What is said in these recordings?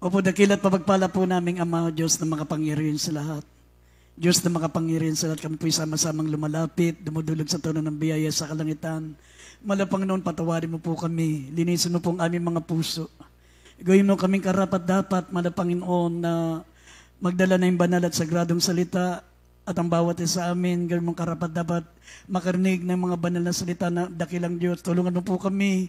Opo, dakilat pagpala po naming Ama, Diyos na makapangyarihan sa lahat. Diyos na makapangyarihan sa lahat, kami po'y sama-samang lumalapit, dumudulog sa tono ng biyaya sa kalangitan. Malapang noon, patawarin mo po kami, linisin mo po ang aming mga puso. Gawin mo kaming karapat-dapat, Panginoon, na magdala na yung banal at sagradong salita at ang bawat isa sa amin, gawin mong karapat-dapat makarinig ng mga banal na salita na dakilang Diyos. Tulungan mo po kami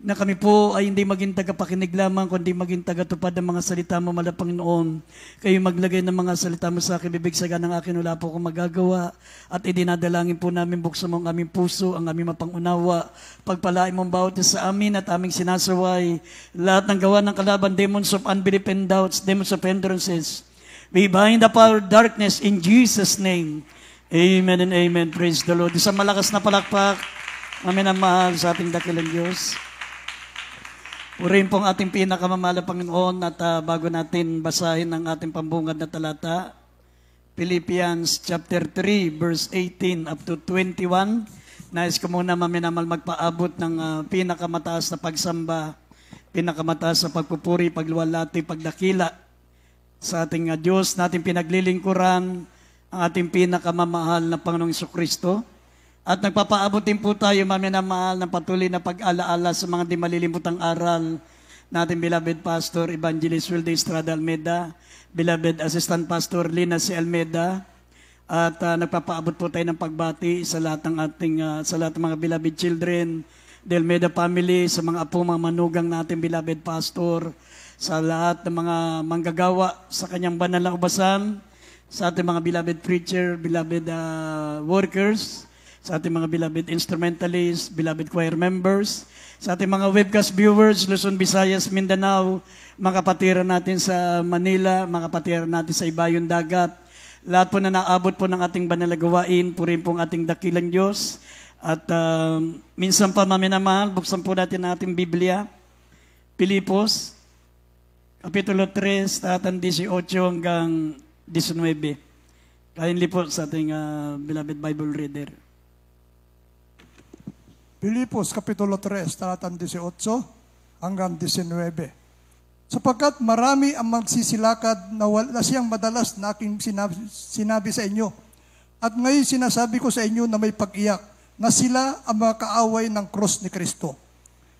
na kami po ay hindi maging tagapakinig lamang, kundi maging tagatupad ng mga salita mo, Panginoon. Kayo maglagay ng mga salita mo sa akin, bibig saga ng akin, wala po akong magagawa. At idinadalangin po namin, buksan mo ang aming puso, ang aming mapangunawa. Pagpalain mong bawat isa sa amin at aming sinasaway. Lahat ng gawa ng kalaban, demons of unbelief and doubts, demons of hindrances. We bind the power of darkness in Jesus' name. Amen and amen. Praise the Lord. Isang malakas na palakpak, amin ang mahal sa ating dakilang Diyos. Purihin pong ating pinakamamahal na Panginoon at bago natin basahin ang ating pambungad na talata, Philippians chapter 3 verse 18 up to 21. Nais ko muna maminamal magpaabot ng pinakamataas na pagsamba, pinakamataas na pagpupuri, pagluwalhati, pagdakila sa ating Diyos, natin pinaglilingkuran ang ating pinakamamahal na Panginoong Jesucristo. At nagpapaabot din po tayo, maminamahal, ng patuloy na pag-alaala sa mga di malilimutang aral natin, beloved Pastor Evangelist Wilde Estrada Almeida, beloved Assistant Pastor Lina C. Almeida, at nagpapaabot po tayo ng pagbati sa lahat ng ating, sa lahat ng mga beloved children, the Almeida family, sa mga apo, mga manugang natin, beloved Pastor, sa lahat ng mga manggagawa sa kanyang banal na ubasan, sa ating mga beloved preacher, beloved workers, sa ating mga beloved instrumentalists, beloved choir members, sa ating mga webcast viewers, Luzon, Visayas, Mindanao, mga kapatiran natin sa Manila, mga kapatiran natin sa Ibayong Dagat, lahat po na naabot po ng ating banal na gawain, purihin po ang ating dakilang Diyos. At minsan pa, maminamahal, buksan po natin ang ating Biblia, Pilipos, Kapitulo 3, talatang 18 hanggang 19. Kindly po sa ating beloved Bible reader. Pilipos, Kapitulo 3, talatang 18 hanggang 19. Sapagkat marami ang magsisilakad na wala siyang madalas na aking sinabi sa inyo. At ngayon sinasabi ko sa inyo na may pag-iyak, na sila ang mga kaaway ng krus ni Kristo.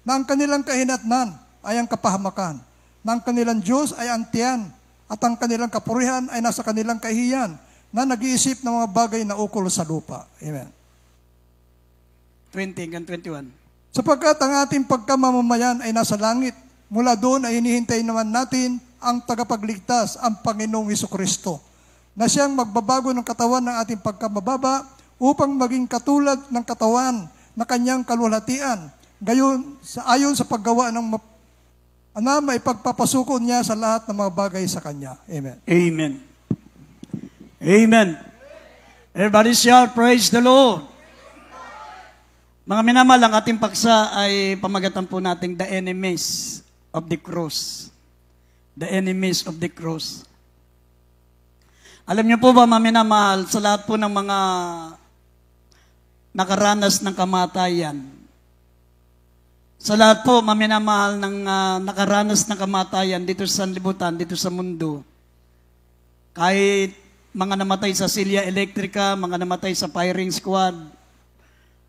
Na ang kanilang kahinatnan ay ang kapahamakan, na ang kanilang Diyos ay ang tiyan, at ang kanilang kapurihan ay nasa kanilang kahiyan, na nag-iisip ng mga bagay na ukol sa lupa. Amen. 20 hanggang 21. Sapagkat ang ating pagkamamamayan ay nasa langit, mula doon ay hinihintay naman natin ang tagapagligtas, ang Panginoong Jesucristo, na siyang magbabago ng katawan ng ating pagkamababa upang maging katulad ng katawan na kanyang kaluwalhatian, gayon ayon sa paggawa ng maipagpapasuko niya sa lahat ng mga bagay sa kanya. Amen. Amen. Amen. Everybody shout, praise the Lord. Mga minamahal, ang ating paksa ay pamagatan po nating the enemies of the cross. The enemies of the cross. Alam niyo po ba, mga minamahal, sa lahat po ng mga nakaranas ng kamatayan, sa lahat po, mga minamahal, ng nakaranas ng kamatayan dito sa sanlibutan, dito sa mundo, kahit mga namatay sa Silya Electrica, mga namatay sa firing squad,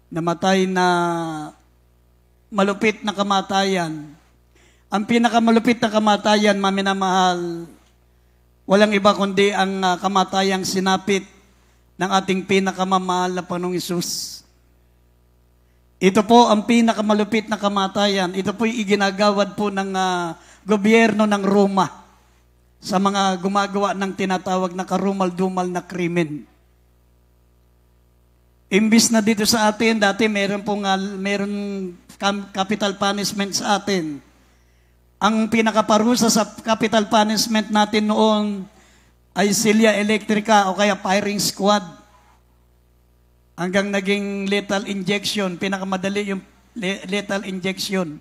namatay na malupit na kamatayan. Ang pinakamalupit na kamatayan, maminamahal, walang iba kundi ang kamatayang sinapit ng ating pinakamamahal na Panginoong Hesus. Ito po ang pinakamalupit na kamatayan. Ito po yung iginagawad po ng gobyerno ng Roma sa mga gumagawa ng tinatawag na karumal-dumal na krimen. Imbis na dito sa atin, dati meron capital punishment sa atin. Ang pinakaparusa sa capital punishment natin noon ay Silya Electrica o kaya firing squad. Hanggang naging lethal injection, pinakamadali yung lethal injection.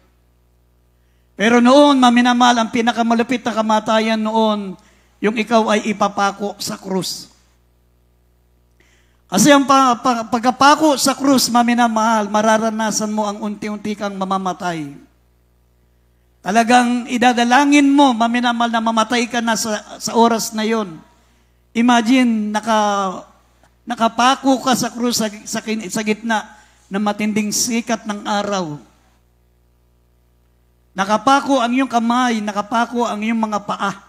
Pero noon, maminamahal, ang pinakamalupit na kamatayan noon, yung ikaw ay ipapako sa krus. Kasi ang pagkapako sa krus, maminamahal, mararanasan mo ang unti-unti kang mamamatay. Talagang idadalangin mo, maminamal na mamatay ka na sa oras na yon. Imagine, nakapako ka sa krus sa gitna ng matinding sikat ng araw. Nakapako ang iyong kamay, nakapako ang iyong mga paa.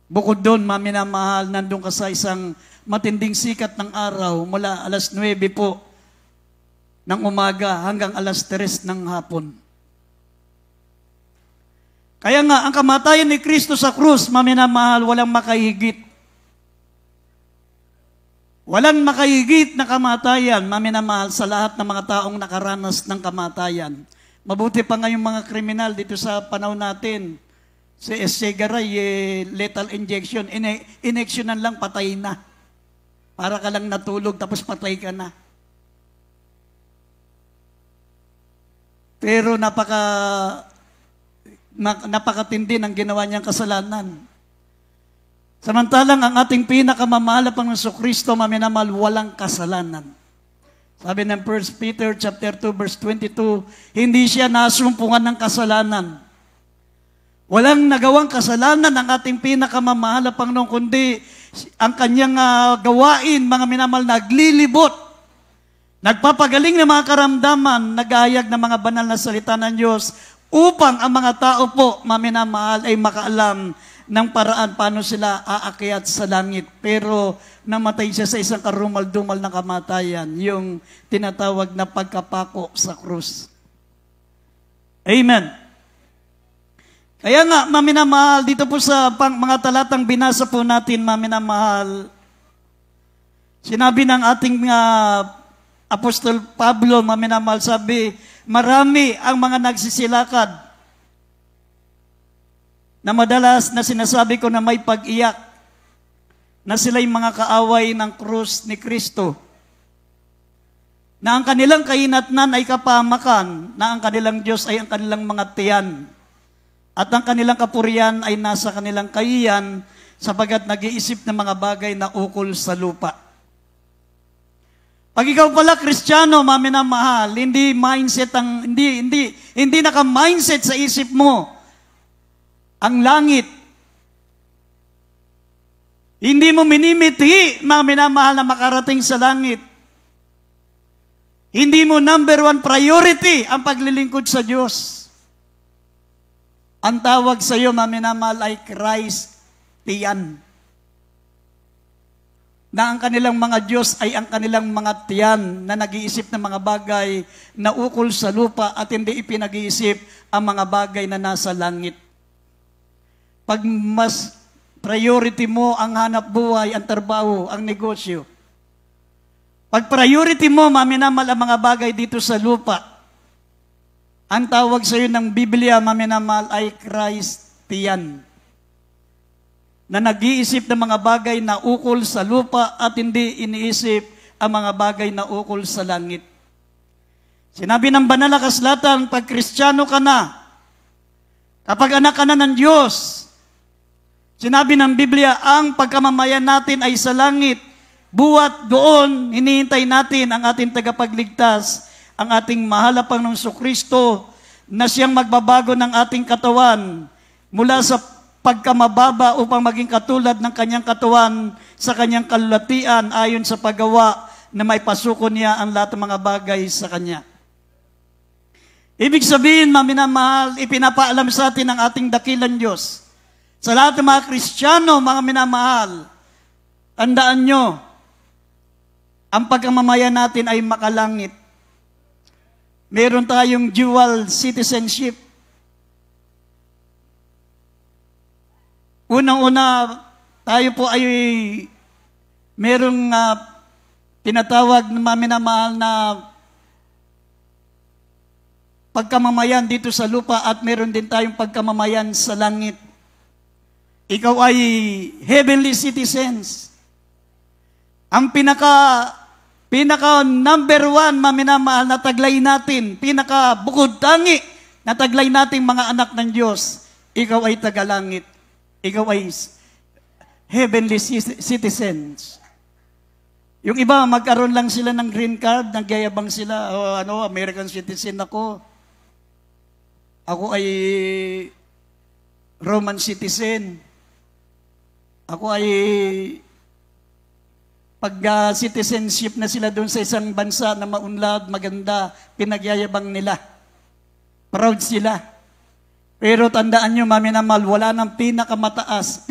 Bukod doon, maminamahal, nandun ka sa isang matinding sikat ng araw mula alas 9 po ng umaga hanggang alas 3 ng hapon. Kaya nga, ang kamatayan ni Kristo sa krus, maminamahal, walang makahigit. Walang makahigit na kamatayan, maminamahal, sa lahat ng mga taong nakaranas ng kamatayan. Mabuti pa nga yung mga kriminal dito sa panahon natin. Si S.J. Garay, lethal injection, injectionan lang, patay na. Para ka lang natulog, tapos patay ka na. Pero napakatindi ng ginawa niyang kasalanan. Samantalang ang ating pinakamamahal na Panginoong Kristo, maminamahal, walang kasalanan. Sabi ng 1 Peter chapter 2 verse 22, hindi siya nasumpungan ng kasalanan. Walang nagawang kasalanan ang ating pinakamamahal na Panginoon, kundi ang kanyang gawain, mga minamahal, naglilibot, nagpapagaling ng mga karamdaman, nagahayag ng mga banal na salita ng Diyos, upang ang mga tao po, maminamahal, ay makaalam ng paraan paano sila aakyat sa langit. Pero namatay siya sa isang karumal-dumal na kamatayan, yung tinatawag na pagkapako sa krus. Amen. Kaya nga, maminamahal, dito po sa mga talatang binasa po natin, maminamahal, sinabi ng ating Apostol Pablo, maminamahal, sabi, marami ang mga nagsisilakad na madalas na sinasabi ko na may pag-iyak, na sila'y mga kaaway ng krus ni Kristo, na ang kanilang kahinatnan ay kapamakan, na ang kanilang Diyos ay ang kanilang mga tiyan, at ang kanilang kapurian ay nasa kanilang kahiyan, sapagat nag-iisip ng mga bagay na ukol sa lupa. Pag ikaw pala Kristiyano, maminamahal, hindi naka-mindset sa isip mo ang langit. Hindi mo minimithi, maminamahal, na makarating sa langit. Hindi mo number 1 priority ang paglilingkod sa Diyos. Ang tawag sa iyo, maminamahal, ay Christian. Na ang kanilang mga Diyos ay ang kanilang mga tiyan na nag-iisip ng mga bagay na ukol sa lupa at hindi ipinag-iisip ang mga bagay na nasa langit. Pag mas priority mo ang hanap buhay, ang trabaho, ang negosyo, pag priority mo, maminamal, ang mga bagay dito sa lupa, ang tawag sa iyo ng Biblia, maminamal, ay Christian. Na nag-iisip ng mga bagay na ukol sa lupa at hindi iniisip ang mga bagay na ukol sa langit. Sinabi ng banal na kasulatan, pag Kristiyano ka na, kapag anak ka na ng Diyos, sinabi ng Biblia, ang pagkamamayan natin ay sa langit. Buwat doon, hinihintay natin ang ating tagapagligtas, ang ating mahal na Panginoong Kristo, na siyang magbabago ng ating katawan mula sa pagkamababa upang maging katulad ng kanyang katawan sa kanyang kalulatian ayon sa paggawa na may pasuko niya ang lahat ng mga bagay sa kanya. Ibig sabihin, maminamahal, ipinapaalam sa atin ang ating dakilang Diyos. Sa lahat ng mga Kristiyano, mga minamahal, tandaan nyo, ang pagkamamayan natin ay makalangit. Meron tayong dual citizenship. Unang-una, tayo po ay merong tinatawag na maminamahal na pagkamamayan dito sa lupa at meron din tayong pagkamamayan sa langit. Ikaw ay heavenly citizens. Ang pinaka number 1, maminamahal, na taglay natin, pinaka bukod tangi na taglay natin mga anak ng Diyos, ikaw ay tagalangit. Ikaw ay heavenly citizens. Yung iba, magkaroon lang sila ng green card, nagyayabang sila, American citizen ako. Ako ay Roman citizen. Ako ay pag citizenship na sila doon sa isang bansa na maunlad, maganda, pinagyayabang nila. Proud sila. Pero tandaan nyo, maminamal, wala nang pinakamataas,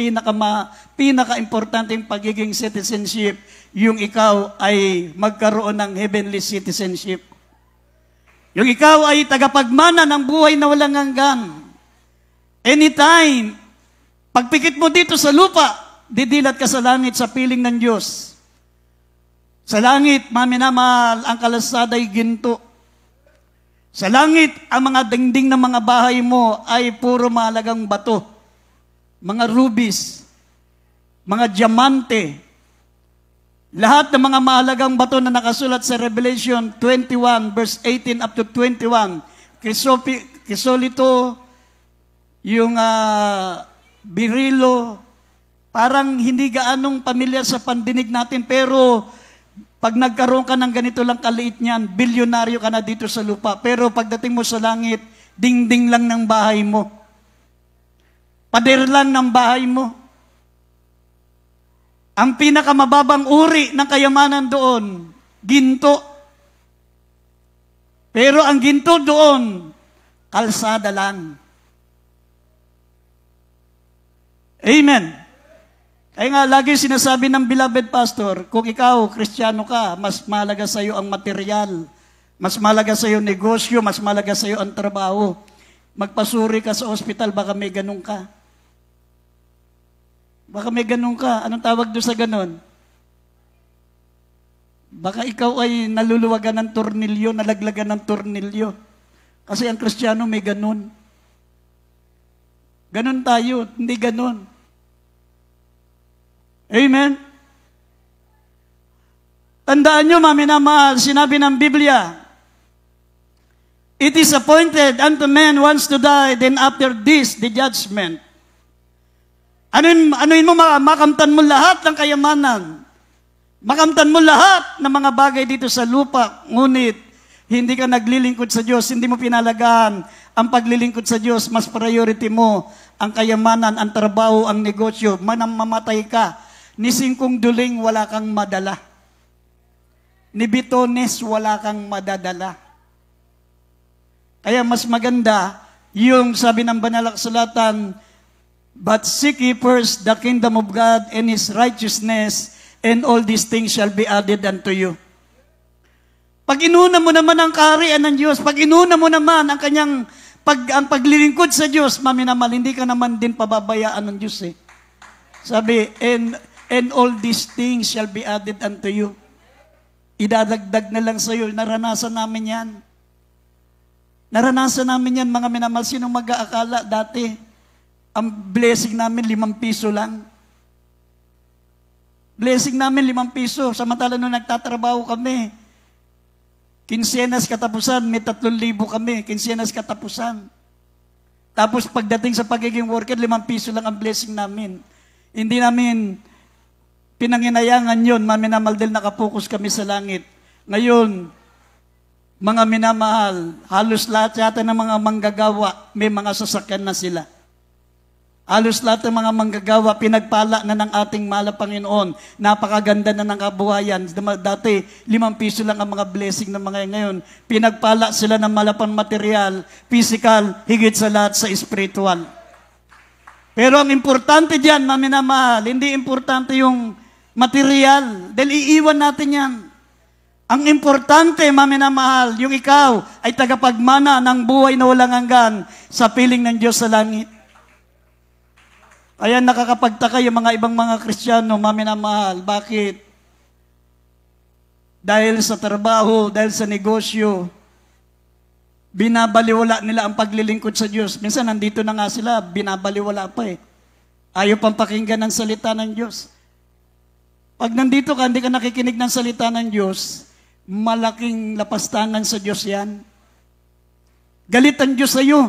pinaka-importanting pagiging citizenship, yung ikaw ay magkaroon ng heavenly citizenship. Yung ikaw ay tagapagmana ng buhay na walang hanggan. Anytime, pagpikit mo dito sa lupa, didilat ka sa langit sa piling ng Diyos. Sa langit, maminamal, ang kalasada'y ginto. Sa langit, ang mga dingding ng mga bahay mo ay puro mahalagang bato. Mga rubies, mga diamante, lahat ng mga mahalagang bato na nakasulat sa Revelation 21 verse 18 up to 21. Krisolito, yung birilo, parang hindi gaanong pamilyar sa pandinig natin, pero pag nagkaroon ka ng ganito lang kaliit niyan, bilyonaryo ka na dito sa lupa. Pero pagdating mo sa langit, dingding lang ng bahay mo. Pader lang ng bahay mo. Ang pinakamababang uri ng kayamanan doon, ginto. Pero ang ginto doon, kalsada lang. Amen. Kaya nga, lagi sinasabi ng beloved pastor, kung ikaw, Kristiyano ka, mas mahalaga sa iyo ang material, mas mahalaga sa iyo negosyo, mas mahalaga sa iyo ang trabaho. Magpasuri ka sa ospital, baka may ganun ka. Baka may ganun ka. Anong tawag doon sa ganun? Baka ikaw ay naluluwagan ng tornilyo, nalaglagan ng tornilyo. Kasi ang Kristiyano may ganun. Ganun tayo, hindi ganun. Amen? Tandaan nyo, maminamahal, sinabi ng Biblia, it is appointed unto man once to die, then after this, the judgment. Anuin mo, makamtan mo lahat ng kayamanan. Makamtan mo lahat ng mga bagay dito sa lupa. Ngunit, hindi ka naglilingkod sa Diyos, hindi mo pinalagaan ang paglilingkod sa Diyos, mas priority mo ang kayamanan, ang trabaho, ang negosyo, mamatay ka. Ni Singkong Duling, wala kang madala. Ni Bitones, wala kang madadala. Kaya mas maganda, yung sabi ng banal na kasulatan, but seek ye first the kingdom of God and His righteousness, and all these things shall be added unto you. Pag inuna mo naman ang kaharian ng Diyos, pag inuna mo naman ang kanyang ang paglilingkod sa Diyos, maminamal, hindi ka naman din pababayaan ng Diyos eh. Sabi, and all these things shall be added unto you. Idadagdag na lang sa iyo. Naranasan namin yan. Naranasan namin yan, mga minamahal. Sino mag-aakala dati? Ang blessing namin, 5 piso lang. Blessing namin, 5 piso. Samantala nung nagtatrabaho kami, kinsenas katapusan, may 3,000 kami. Kinsenas katapusan. Tapos pagdating sa pagiging worker, 5 piso lang ang blessing namin. Hindi namin pinanginayangan yun, maminamal dahil nakapokus kami sa langit. Ngayon, mga minamahal, halos lahat yata ng mga manggagawa, may mga sasakyan na sila. Halos lahat ng mga manggagawa, pinagpala na ng ating mahal na Panginoon. Napakaganda na ng kabuhayan. Dati, 5 piso lang ang mga blessing ng mga ngayon. Pinagpala sila ng malapang material, physical, higit sa lahat sa spiritual. Pero ang importante diyan, maminamahal, hindi importante yung material, dahil iiwan natin yan. Ang importante, maminamahal, yung ikaw ay tagapagmana ng buhay na walang hanggan sa piling ng Diyos sa langit. Kaya nakakapagtaka yung mga ibang mga Kristiyano, maminamahal, bakit? Dahil sa trabaho, dahil sa negosyo, binabaliwala nila ang paglilingkod sa Diyos. Minsan nandito na nga sila, binabaliwala pa eh. Ayaw pang pakinggan ng salita ng Diyos. Pag nandito ka, hindi ka nakikinig ng salita ng Diyos, malaking lapastangan sa Diyos yan. Galit ang Diyos sa iyo.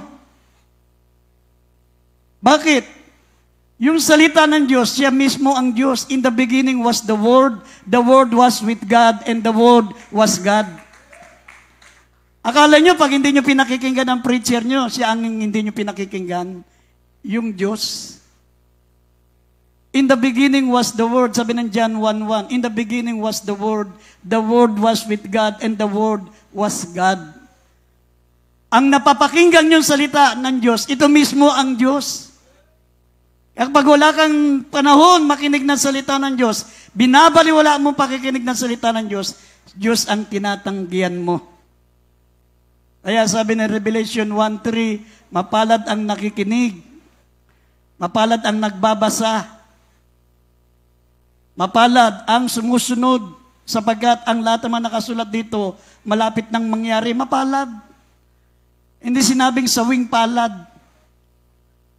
Bakit? Yung salita ng Diyos, siya mismo ang Diyos. In the beginning was the Word was with God, and the Word was God. Akala nyo, pag hindi nyo pinakikinggan ang preacher nyo, siya ang hindi nyo pinakikinggan, yung Diyos. In the beginning was the Word, sabi ng John 1:1, in the beginning was the Word was with God, and the Word was God. Ang napapakinggan yung salita ng Diyos, ito mismo ang Diyos. Kapag wala kang panahon makinig ng salita ng Diyos, binabaliwala mo pakikinig ng salita ng Diyos, Diyos ang tinatanggihan mo. Kaya sabi ng Revelation 1:3, mapalad ang nakikinig, mapalad ang nagbabasa, mapalad ang sumusunod, sapagkat ang lahat naman nakasulat dito, malapit nang mangyari, mapalad. Hindi sinabing sawing palad.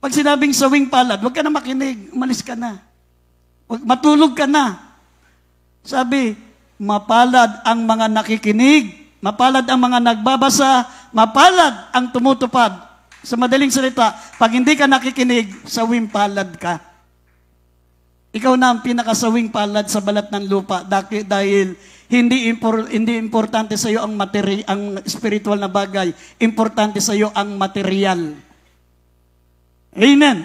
Pag sinabing sawing palad, huwag ka na makinig, umalis ka na. Matulog ka na. Sabi, mapalad ang mga nakikinig, mapalad ang mga nagbabasa, mapalad ang tumutupad. Sa madaling salita, pag hindi ka nakikinig, sawing palad ka. Ikaw na ang pinakasawing palad sa balat ng lupa dahil hindi importante sa iyo ang spiritual na bagay, importante sa iyo ang material. Amen.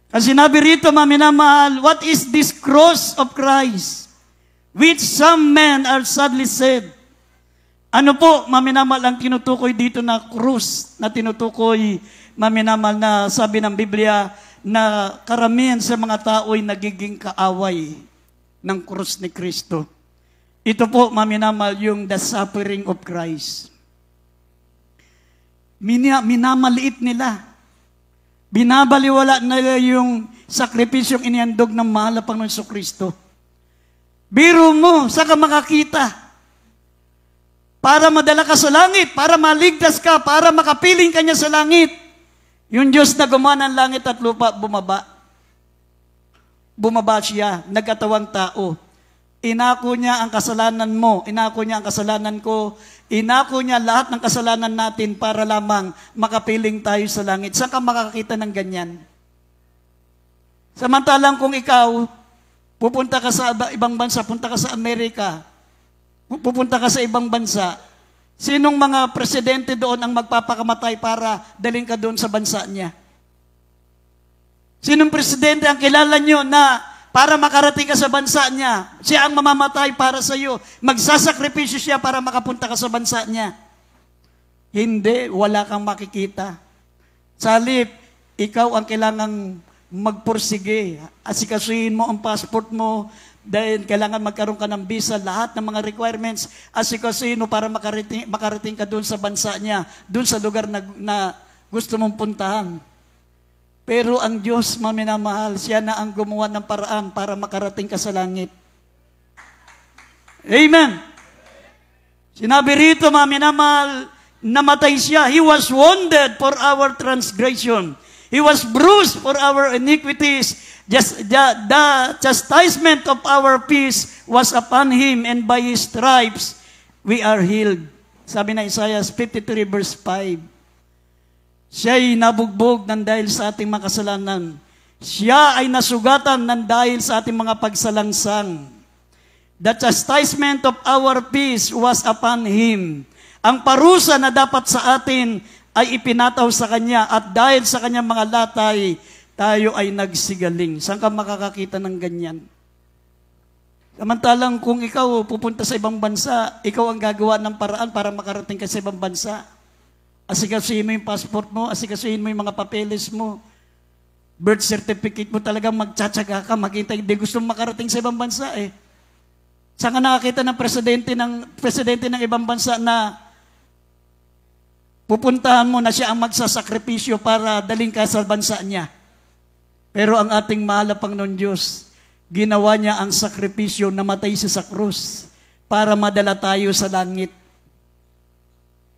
Kasi sinabi rito, maminamahal, what is this cross of Christ, which some men are sadly said? Ano po, maminamahal, ang tinutukoy dito na krus, na tinutukoy, maminamahal, na sabi ng Biblia, na karamihan sa mga tao ay nagiging kaaway ng krus ni Kristo. Ito po, maminamahal, yung the suffering of Christ. Minamaliit nila. Binabaliwala nila yung sakripisyong inihandog ng mahal na Panginoon Kristo. Biro mo, saan ka makakita? Para madala ka sa langit, para maligtas ka, para makapiling ka niya sa langit. Yung Diyos na gumawa ng langit at lupa, bumaba. Bumaba siya, nagkatawang tao. Inako niya ang kasalanan mo, inako niya ang kasalanan ko, inako niya lahat ng kasalanan natin para lamang makapiling tayo sa langit. Saan ka makakita ng ganyan? Samantalang kung ikaw, pupunta ka sa ibang bansa, punta ka sa Amerika, pupunta ka sa ibang bansa, sinong mga presidente doon ang magpapakamatay para dalhin ka doon sa bansa niya? Sinong presidente ang kilala nyo na para makarating ka sa bansa niya, siya ang mamamatay para sa iyo, magsasakripisyo siya para makapunta ka sa bansa niya? Hindi, wala kang makikita. Salip, ikaw ang kailangang magpursige, asikasuhin mo ang passport mo, dahil kailangan magkaroon ka ng visa, lahat ng mga requirements, asikasuhin mo para makarating ka doon sa bansa niya, doon sa lugar na gusto mong puntahan. Pero ang Diyos, maminamahal, siya na ang gumawa ng paraan para makarating ka sa langit. Amen. Sinabi rito, maminamahal, namatay siya. He was wounded for our transgression. He was bruised for our iniquities. The chastisement of our peace was upon him, and by his stripes we are healed. Sabi na Isaiah 53 verse 5. Siya'y nabugbog ng dahil sa ating mga kasalanan. Siya ay nasugatan ng dahil sa ating mga pagsalangsang. The chastisement of our peace was upon him. Ang parusa na dapat sa atin ay ipinataw sa kanya, at dahil sa kanyang mga latay, tayo ay nagsigaling. Saan ka makakakita ng ganyan? Samantalang kung ikaw pupunta sa ibang bansa, ikaw ang gagawa ng paraan para makarating ka sa ibang bansa. Asikasuhin mo yung passport mo, asikasuhin mo yung mga papeles mo, birth certificate mo, talagang magtsatsaga ka, makita, hindi gusto makarating sa ibang bansa eh. Saan ka nakakita ng presidente ng ibang bansa na pupuntahan mo na siya ang magsasakripisyo para daling ka sa bansa niya? Pero ang ating mahal na Panginoon Diyos, ginawa niya ang sakripisyo, namatay siya sa krus para madala tayo sa langit.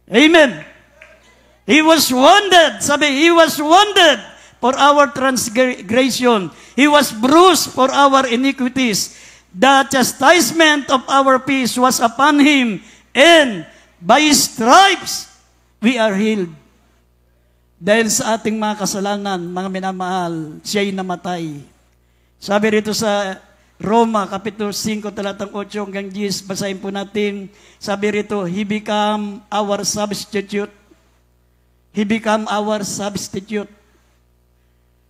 Amen! He was wounded. Sabi, He was wounded for our transgression. He was bruised for our iniquities. The chastisement of our peace was upon Him, and by His stripes we are healed. Dahil sa ating mga kasalanan, mga minamahal, Siya'y namatay. Sabi rito sa Roma, Kapitulo 5, talatang 8 hanggang 10. Basahin po natin. Sabi rito, He become our substitute. He become our substitute.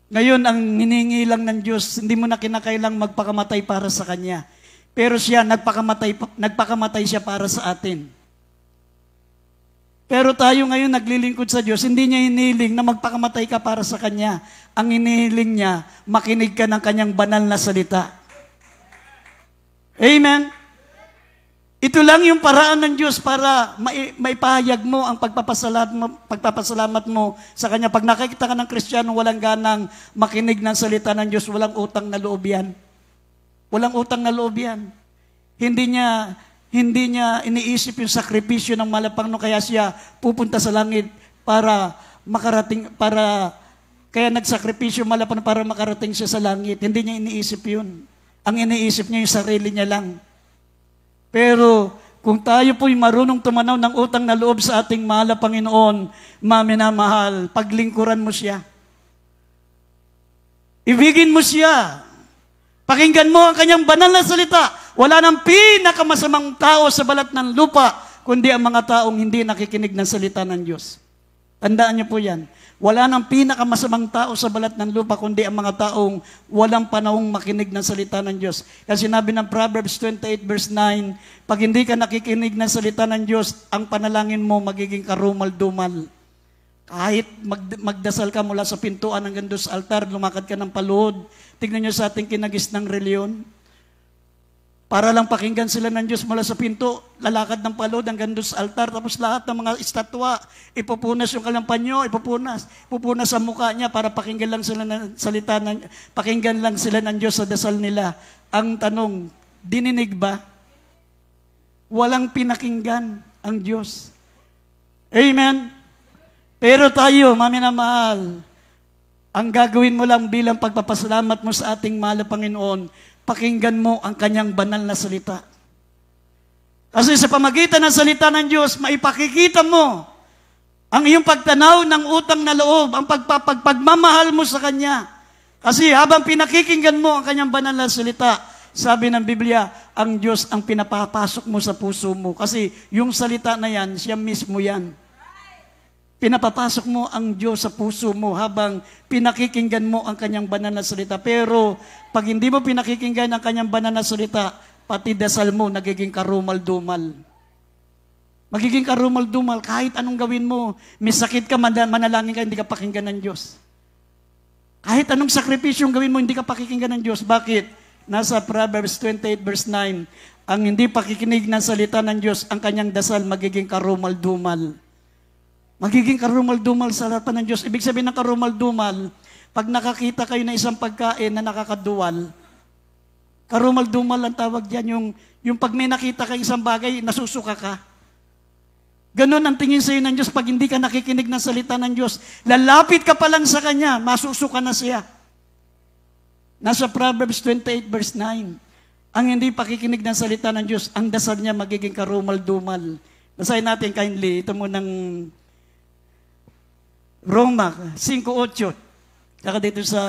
Ngayon, ang hiningi lang ng Diyos, hindi mo na kinakailang magpakamatay para sa Kanya. Pero siya, nagpakamatay siya para sa atin. Pero tayo ngayon naglilingkod sa Diyos, hindi niya hiniling na magpakamatay ka para sa Kanya. Ang hinihiling niya, makinig ka ng Kanyang banal na salita. Amen? Ito lang yung paraan ng Diyos para maipahayag mo ang pagpapasalamat mo sa Kanya. Pag nakikita ka ng Kristiyano, walang ganang makinig ng salita ng Diyos, walang utang na loob yan. Walang utang na loob yan. Hindi niya iniisip yung sakripisyo ng malapangno, kaya siya pupunta sa langit para kaya nagsakripisyo malapangno para makarating siya sa langit. Hindi niya iniisip yun. Ang iniisip niya yung sarili niya lang. Pero kung tayo po'y marunong tumanaw ng utang na loob sa ating mahal na Panginoon, maminamahal, paglingkuran mo siya. Ibigin mo siya. Pakinggan mo ang Kanyang banal na salita. Wala nang pinakamasamang tao sa balat ng lupa, kundi ang mga taong hindi nakikinig ng salita ng Diyos. Tandaan niyo po yan. Wala nang pinakamasamang tao sa balat ng lupa, kundi ang mga taong walang panahong makinig ng salita ng Diyos. Kasi sinabi ng Proverbs 28 verse 9, pag hindi ka nakikinig ng salita ng Diyos, ang panalangin mo magiging karumal-dumal. Kahit magdasal ka mula sa pintuan hanggang doon sa altar, lumakad ka ng paluhod. Tignan niyo sa ating kinagis ng reliyon. Para lang pakinggan sila ng Diyos mula sa pinto, lalakad ng paluhod hanggang doon sa altar, tapos lahat ng mga estatwa, ipupunas yung kalampanyo, ipupunas sa mukha niya para pakinggan lang sila ng salita, pakinggan lang sila ng Diyos sa dasal nila. Ang tanong, dininig ba? Walang pinakinggan ang Diyos. Amen? Pero tayo, maminamahal, ang gagawin mo lang bilang pagpapasalamat mo sa ating mahal na Panginoon, pakinggan mo ang Kanyang banal na salita. Kasi sa pamagitan ng salita ng Diyos, maipakikita mo ang iyong pagtanaw ng utang na loob, ang pagmamahal mo sa Kanya. Kasi habang pinakikinggan mo ang Kanyang banal na salita, sabi ng Biblia, ang Diyos ang pinapapasok mo sa puso mo. Kasi yung salita na yan, siya mismo yan. Pinapapasok mo ang Diyos sa puso mo habang pinakikinggan mo ang Kanyang banal na salita. Pero pag hindi mo pinakikinggan ang Kanyang banal na salita, pati dasal mo nagiging karumal-dumal. Magiging karumal-dumal kahit anong gawin mo. May sakit ka, manalangin ka, hindi ka pakinggan ng Diyos. Kahit anong sakripisyong gawin mo, hindi ka pakikinggan ng Diyos. Bakit? Nasa Proverbs 28 verse 9, ang hindi pakikinig ng salita ng Diyos, ang kanyang dasal magiging karumal-dumal. Magiging karumal-dumal sa harapan ng Diyos. Ibig sabihin ng karumal-dumal, pag nakakita kayo ng isang pagkain na nakakaduwal, karumal-dumal ang tawag dyan, yung pag may nakita kayo isang bagay, nasusuka ka. Ganon ang tingin sa iyo ng Diyos pag hindi ka nakikinig ng salita ng Diyos. Lalapit ka pa lang sa Kanya, masusuka na siya. Nasa Proverbs 28 verse 9, ang hindi pakikinig ng salita ng Diyos, ang dasal niya magiging karumal-dumal. Basahin natin kindly, ito mo ng Roma 5:8. Saka dito sa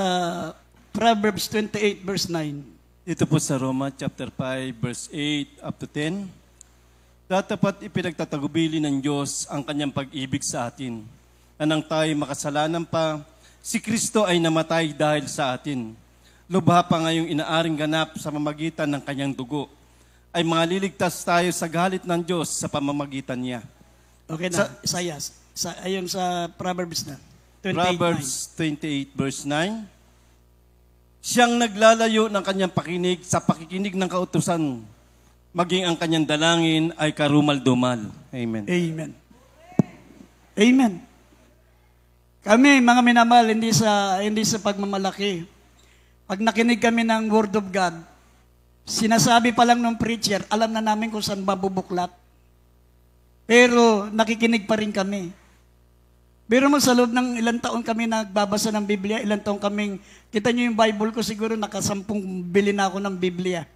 Proverbs 28 verse 9. Dito po sa Roma chapter 5 verse 8 up to 10. Datapat ipinagtatagubili ng Diyos ang kanyang pag-ibig sa atin. Na nang tayo makasalanan pa, si Kristo ay namatay dahil sa atin. Lubha pa ngayong inaaring ganap sa pamamagitan ng kanyang dugo. Ay maliligtas tayo sa galit ng Diyos sa pamamagitan niya. Okay na, Isaias. Ayon sa Proverbs na. 28:9. Proverbs 28 verse 9. Siyang naglalayo ng kanyang pakinig sa pakikinig ng kautusan, maging ang kanyang dalangin ay karumal-dumal. Amen. Amen. Amen. Kami, mga minamahal, hindi sa pagmamalaki. Pag nakinig kami ng Word of God, sinasabi pa lang ng preacher, alam na namin kung saan mabubuklat. Pero nakikinig pa rin kami. Pero mo sa loob ng ilang taon kami nagbabasa ng Biblia, ilang taon kaming, kita nyo yung Bible ko, siguro nakasampung bili na ako ng Biblia.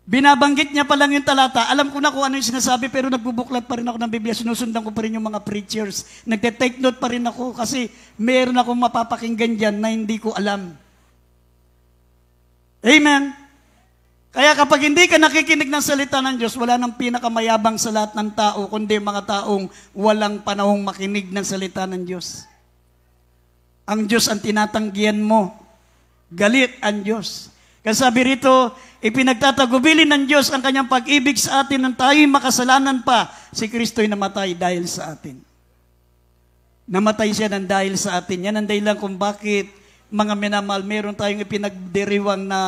Binabanggit niya pa lang yung talata, alam ko na kung ano yung sinasabi, pero nagbubuklat pa rin ako ng Biblia, sinusundan ko pa rin yung mga preachers. Nagte-take note pa rin ako kasi meron akong mapapakinggan dyan na hindi ko alam. Amen? Kaya kapag hindi ka nakikinig ng salita ng Diyos, wala nang pinakamayabang sa lahat ng tao, kundi mga taong walang panahong makinig ng salita ng Diyos. Ang Diyos ang tinatanggihan mo. Galit ang Diyos. Kasi sabi rito, ipinagtatagubilin ng Diyos ang kanyang pag-ibig sa atin nang tayo'y makasalanan pa. Si Kristo'y namatay dahil sa atin. Namatay siya ng dahil sa atin. Yan ang dahilan kung bakit, mga minamahal, meron tayong ipinagdiriwang na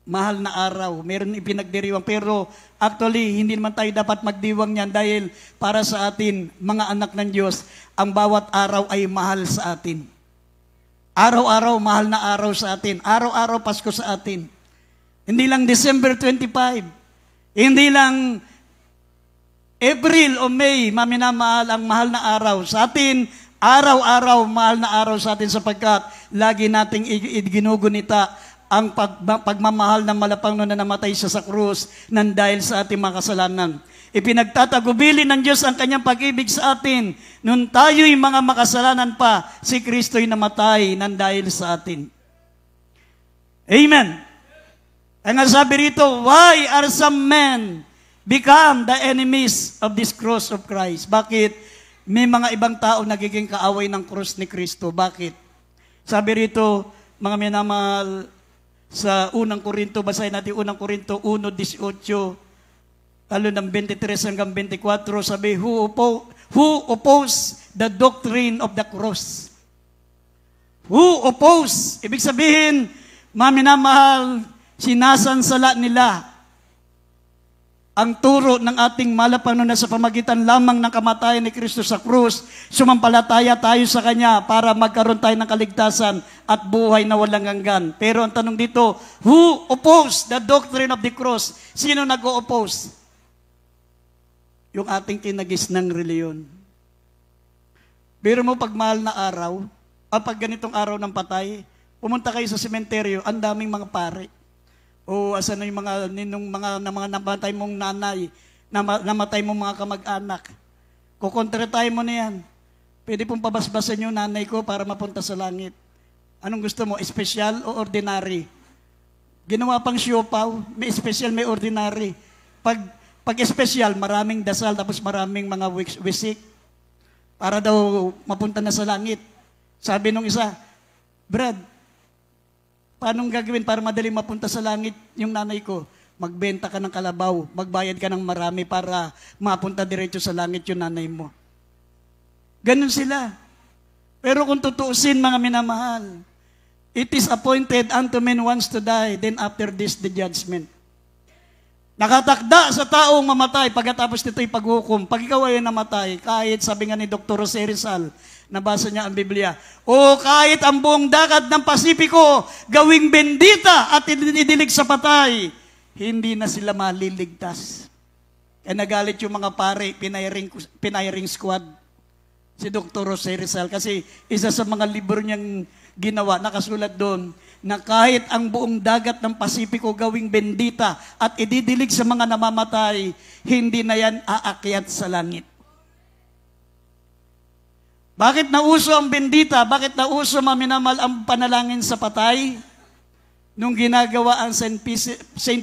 mahal na araw. Meron ipinagdiriwang. Pero actually, hindi naman tayo dapat magdiwang niyan dahil para sa atin, mga anak ng Diyos, ang bawat araw ay mahal sa atin. Araw-araw, mahal na araw sa atin. Araw-araw, Pasko sa atin. Hindi lang December 25. Hindi lang April o May, maminamahal ang mahal na araw. Sa atin, araw-araw, mahal na araw sa atin sapagkat lagi nating ginugunita ang pagmamahal ng malapangno na namatay siya sa krus nang dahil sa ating mga kasalanan. Ipinagtatagubilin ng Diyos ang kanyang pag-ibig sa atin. Nung tayo'y mga makasalanan pa, si Kristo'y namatay nang dahil sa atin. Amen. Ang sabi rito, why are some men become the enemies of this cross of Christ? Bakit may mga ibang tao nagiging kaaway ng krus ni Kristo? Bakit? Sabi rito, mga minamahal, sa unang Korinto, basahin natin unang Korinto 1:18, talo ng 23 hanggang 24, sabi, who oppose the doctrine of the cross? Who oppose? Ibig sabihin, mga minamahal, sinasansala nila ang turo ng ating malapangno na sa pamagitan lamang ng kamatayan ni Kristo sa krus, sumampalataya tayo sa Kanya para magkaroon tayo ng kaligtasan at buhay na walang hanggan. Pero ang tanong dito, who oppose the doctrine of the cross? Sino nag-o-oppose? Yung ating tinagis ng reliyon. Pero mo pag mahal na araw, pag ganitong araw ng patay, pumunta kayo sa sementeryo, ang daming mga pare. O asan na yung mga namatay mong nanay, namatay mong mga kamag-anak. Kukontratay mo na yan. Pwede pong pabasbasan yung nanay ko para mapunta sa langit. Anong gusto mo? Espesyal o ordinary? Ginawa pang siopaw, may espesyal, may ordinary. Pag espesyal, maraming dasal, tapos maraming mga wisik. Para daw mapunta na sa langit. Sabi nung isa, Brad, paano gagawin para madaling mapunta sa langit yung nanay ko? Magbenta ka ng kalabaw, magbayad ka ng marami para mapunta diretso sa langit yung nanay mo. Ganun sila. Pero kung tutuusin, mga minamahal, it is appointed unto men once to die, then after this the judgment. Nakatakda sa taong mamatay pagkatapos nito'y paghukom. Pag ikaw ay namatay, kahit sabi nga ni Dr. Jose Rizal, nabasa niya ang Biblia, o kahit ang buong dagat ng Pasipiko gawing bendita at idilig sa patay, hindi na sila maliligtas. Kaya nagalit yung mga pare, pinahiring squad, si Dr. Jose Rizal, kasi isa sa mga libro niyang ginawa, nakasulat doon, na kahit ang buong dagat ng Pasipiko gawing bendita at ididilig sa mga namamatay, hindi na yan aakyat sa langit. Bakit nauso ang bendita? Bakit nauso, maminamal, ang panalangin sa patay? Nung ginagawa ang St.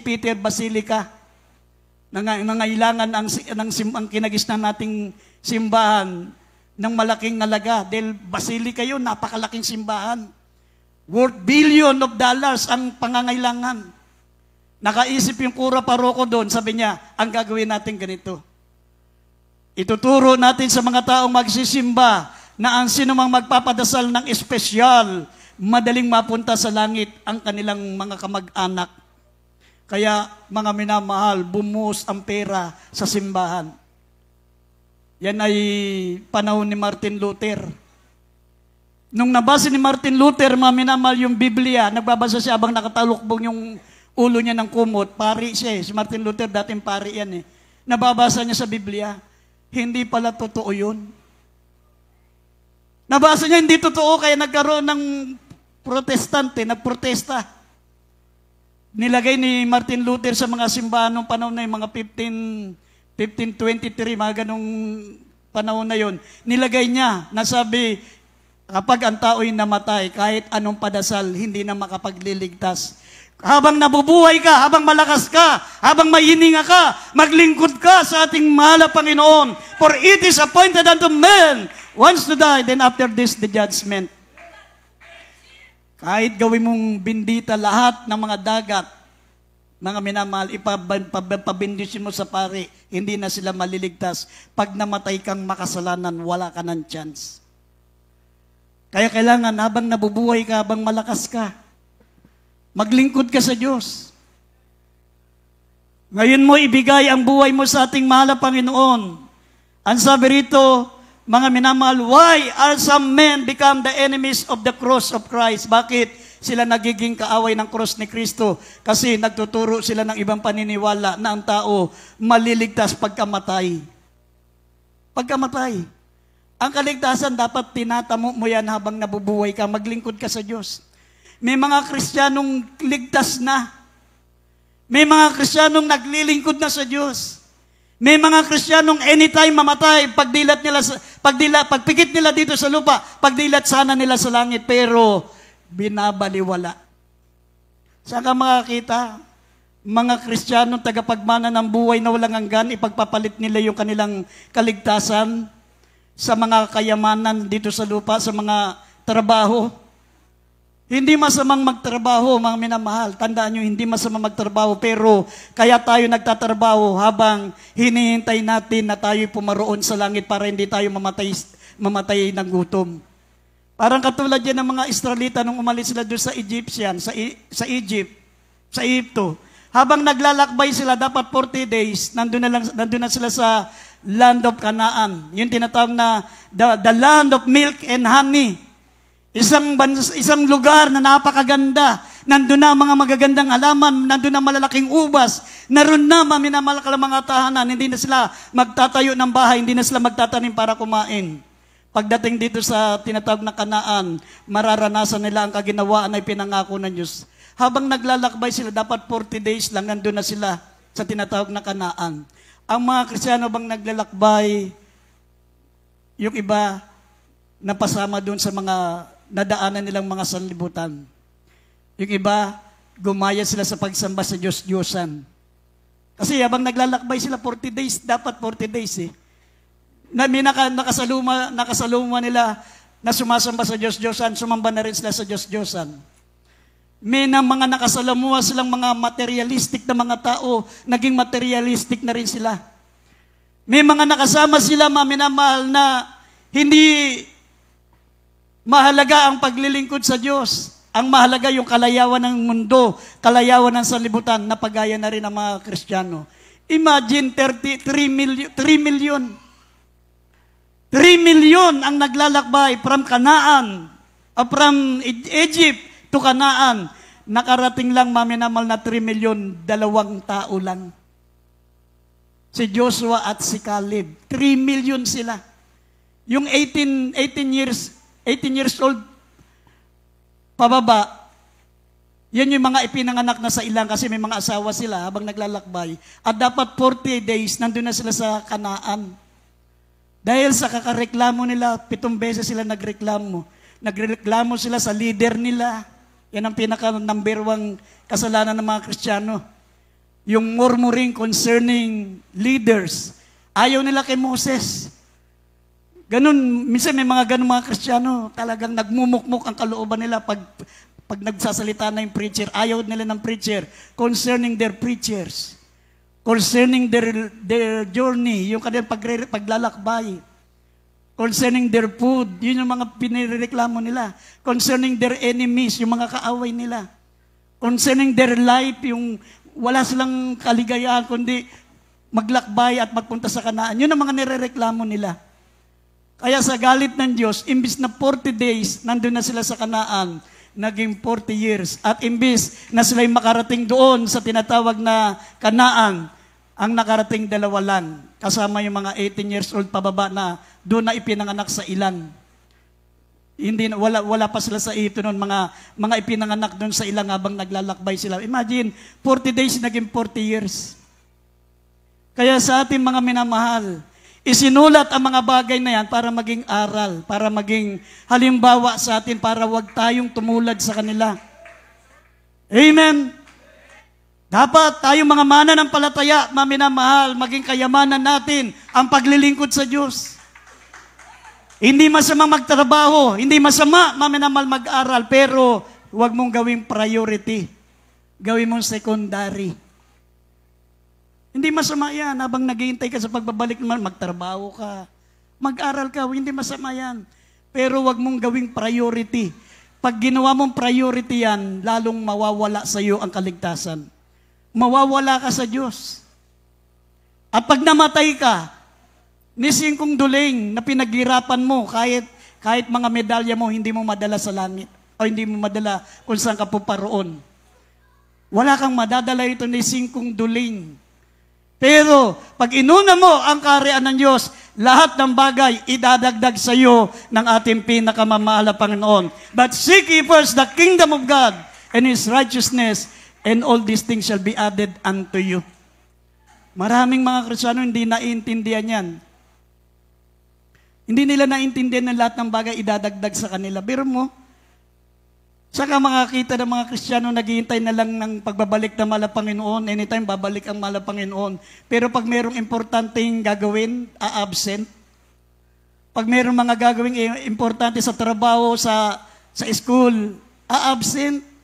Peter Basilica, nangailangan ang kinagisnan nating simbahan ng malaking halaga. Dahil Basilica yun, napakalaking simbahan. Worth billion of dollars ang pangangailangan. Nakaisip yung kura paroko doon, sabi niya, ang gagawin natin ganito. Ituturo natin sa mga taong magsisimba na ang sinumang magpapadasal ng espesyal, madaling mapunta sa langit ang kanilang mga kamag-anak. Kaya, mga minamahal, bumuhos ang pera sa simbahan. Yan ay panahon ni Martin Luther. Nung nabasa ni Martin Luther, mga minamahal, yung Biblia, nagbabasa siya habang nakatalukbong yung ulo niya ng kumot. Pari siya eh. Si Martin Luther, dating pari yan eh. Nababasa niya sa Biblia. Hindi pala totoo yun. Nabasa niya, hindi totoo, kaya nagkaroon ng protestante, nagprotesta. Nilagay ni Martin Luther sa mga simbahan noong panahon na yung mga 1523, mga ganong panahon na yon. Nilagay niya, nasabi, Kapag ang tao'y namatay, kahit anong padasal, hindi na makapagliligtas. Habang nabubuhay ka, habang malakas ka, habang may hininga ka, maglingkod ka sa ating mahal na Panginoon. For it is appointed unto men once to die, then after this, the judgment. Kahit gawin mong bindita lahat ng mga dagat, mga minamahal, ipabindisyon mo sa pari, hindi na sila maliligtas. Pag namatay kang makasalanan, wala ka ng chance. Kaya kailangan, habang nabubuhay ka, habang malakas ka, maglingkod ka sa Diyos. Ngayon mo ibigay ang buhay mo sa ating mahal na Panginoon. Ang sabi rito, mga minamahal, why are some men become the enemies of the cross of Christ? Bakit sila nagiging kaaway ng cross ni Kristo? Kasi nagtuturo sila ng ibang paniniwala na ang tao maliligtas pagkamatay. Pagkamatay. Ang kaligtasan dapat tinatamo mo yan habang nabubuhay ka, maglingkod ka sa Diyos. May mga Kristiyanong ligtas na. May mga Kristiyanong naglilingkod na sa Diyos. May mga Kristiyanong anytime mamatay, pagpikit nila dito sa lupa, pagdilat sana nila sa langit, pero binabaliwala. Saan ka makakita? Mga Kristiyanong tagapagmana ng buhay na walang hanggan, ipagpapalit nila yung kanilang kaligtasan sa mga kayamanan dito sa lupa, sa mga trabaho. Hindi masamang magtrabaho, mga minamahal. Tandaan nyo, hindi masamang magtrabaho. Pero kaya tayo nagtatrabaho habang hinihintay natin na tayo pumaroon sa langit para hindi tayo mamatay ng gutom. Parang katulad yan ng mga Israelita nung umalis sila doon sa Egyptian, sa Egypt, sa Egypto. Habang naglalakbay sila, dapat 40 days, nandun na sila sa land of Canaan. Yung tinatawag na the land of milk and honey. Isang lugar na napakaganda. Nandun na mga magagandang halaman, nandun na malalaking ubas, naroon na minamalaking mga tahanan, hindi na sila magtatayo ng bahay, hindi na sila magtatanim para kumain. Pagdating dito sa tinatawag na Kanaan, mararanasan nila ang kaginawaan ay pinangako ng Diyos. Habang naglalakbay sila, dapat 40 days lang nandun na sila sa tinatawag na Kanaan. Ang mga Kristiyano bang naglalakbay, yung iba napasama doon sa mga nadaanan nilang mga sanlibutan. Yung iba, gumaya sila sa pagsamba sa Diyos-Diyosan. Kasi habang naglalakbay sila 40 days, dapat 40 days eh. May nakasaluma nila na sumasamba sa Diyos-Diyosan, sumamba na rin sila sa Diyos-Diyosan. May mga nakasalamuha silang mga materialistic na mga tao, naging materialistic na rin sila. May mga nakasama sila, mga minamahal, na hindi mahalaga ang paglilingkod sa Diyos. Ang mahalaga yung kalayawan ng mundo, kalayawan ng sanlibutan, napagaya na rin ng mga Kristiyano. Imagine 3 million ang naglalakbay from Canaan, from Egypt to Canaan. Nakarating lang, maminamal na 3 million, 2 tao lang. Si Joshua at si Caleb. 3 million sila. Yung 18 years old pababa, yan yung mga ipinanganak na sa ilang kasi may mga asawa sila habang naglalakbay. At dapat 40 days, nandun na sila sa Kanaan. Dahil sa kakareklamo nila, 7 beses sila nagreklamo. Nagreklamo sila sa leader nila. Yan ang pinaka-number 1 kasalanan ng mga Kristiyano. Yung murmuring concerning leaders. Ayaw nila kay Moses. Ganun, minsan may mga ganun mga Kristiyano, talagang nagmumukmuk ang kalooban nila pag nagsasalita na yung preacher. Ayaw nila ng preacher concerning their preachers. Concerning their journey, yung kanilang paglalakbay. Concerning their food, yun yung mga pinireklamo nila. Concerning their enemies, yung mga kaaway nila. Concerning their life, yung wala silang kaligayahan, kundi maglakbay at magpunta sa Kanaan. Yun ang mga nirereklamo nila. Kaya sa galit ng Diyos, imbis na 40 days, nandun na sila sa Kanaan, naging 40 years. At imbis na sila'y makarating doon sa tinatawag na Kanaan, ang nakarating 2 lang. Kasama yung mga 18 years old pababa na doon na ipinanganak sa ilang. Wala pa sila sa ito noon, mga ipinanganak doon sa ilang habang naglalakbay sila. Imagine, 40 days naging 40 years. Kaya sa ating mga minamahal, Isinulat ang mga bagay na yan para maging aral, para maging halimbawa sa atin, para wag tayong tumulad sa kanila. Amen. Dapat tayong mga mananampalataya, maminamahal, maging kayamanan natin ang paglilingkod sa Diyos. Hindi masama magtrabaho, hindi masama maminamahal mag-aral, pero wag mong gawing priority. Gawin mong secondary. Hindi masama yan. Habang naghihintay ka sa pagbabalik naman, magtrabaho ka, mag-aral ka, hindi masama yan. Pero wag mong gawing priority. Pag ginawa mong priority yan, lalong mawawala sa iyo ang kaligtasan. Mawawala ka sa Diyos. At pag namatay ka, nising kong duling na pinaghirapan mo, kahit mga medalya mo, hindi mo madala sa langit. O hindi mo madala kung saan ka puparoon. Wala kang madadala ito nising kong duling. Pero, pag inuna mo ang kaharian ng Diyos, lahat ng bagay idadagdag sa iyo ng ating pinakamamahal na Panginoon. But seek ye first the kingdom of God and His righteousness, and all these things shall be added unto you. Maraming mga Kristiyano hindi naiintindihan yan. Hindi nila naiintindihan na lahat ng bagay idadagdag sa kanila. Pero mo, saka makakita ng mga Kristiyano naghihintay na lang ng pagbabalik ng mahal na Panginoon. Anytime babalik ang mahal na Panginoon. Pero pag mayroong importanteng gagawin, absent. Pag mayroong mga gagawing importante sa trabaho, sa school, absent.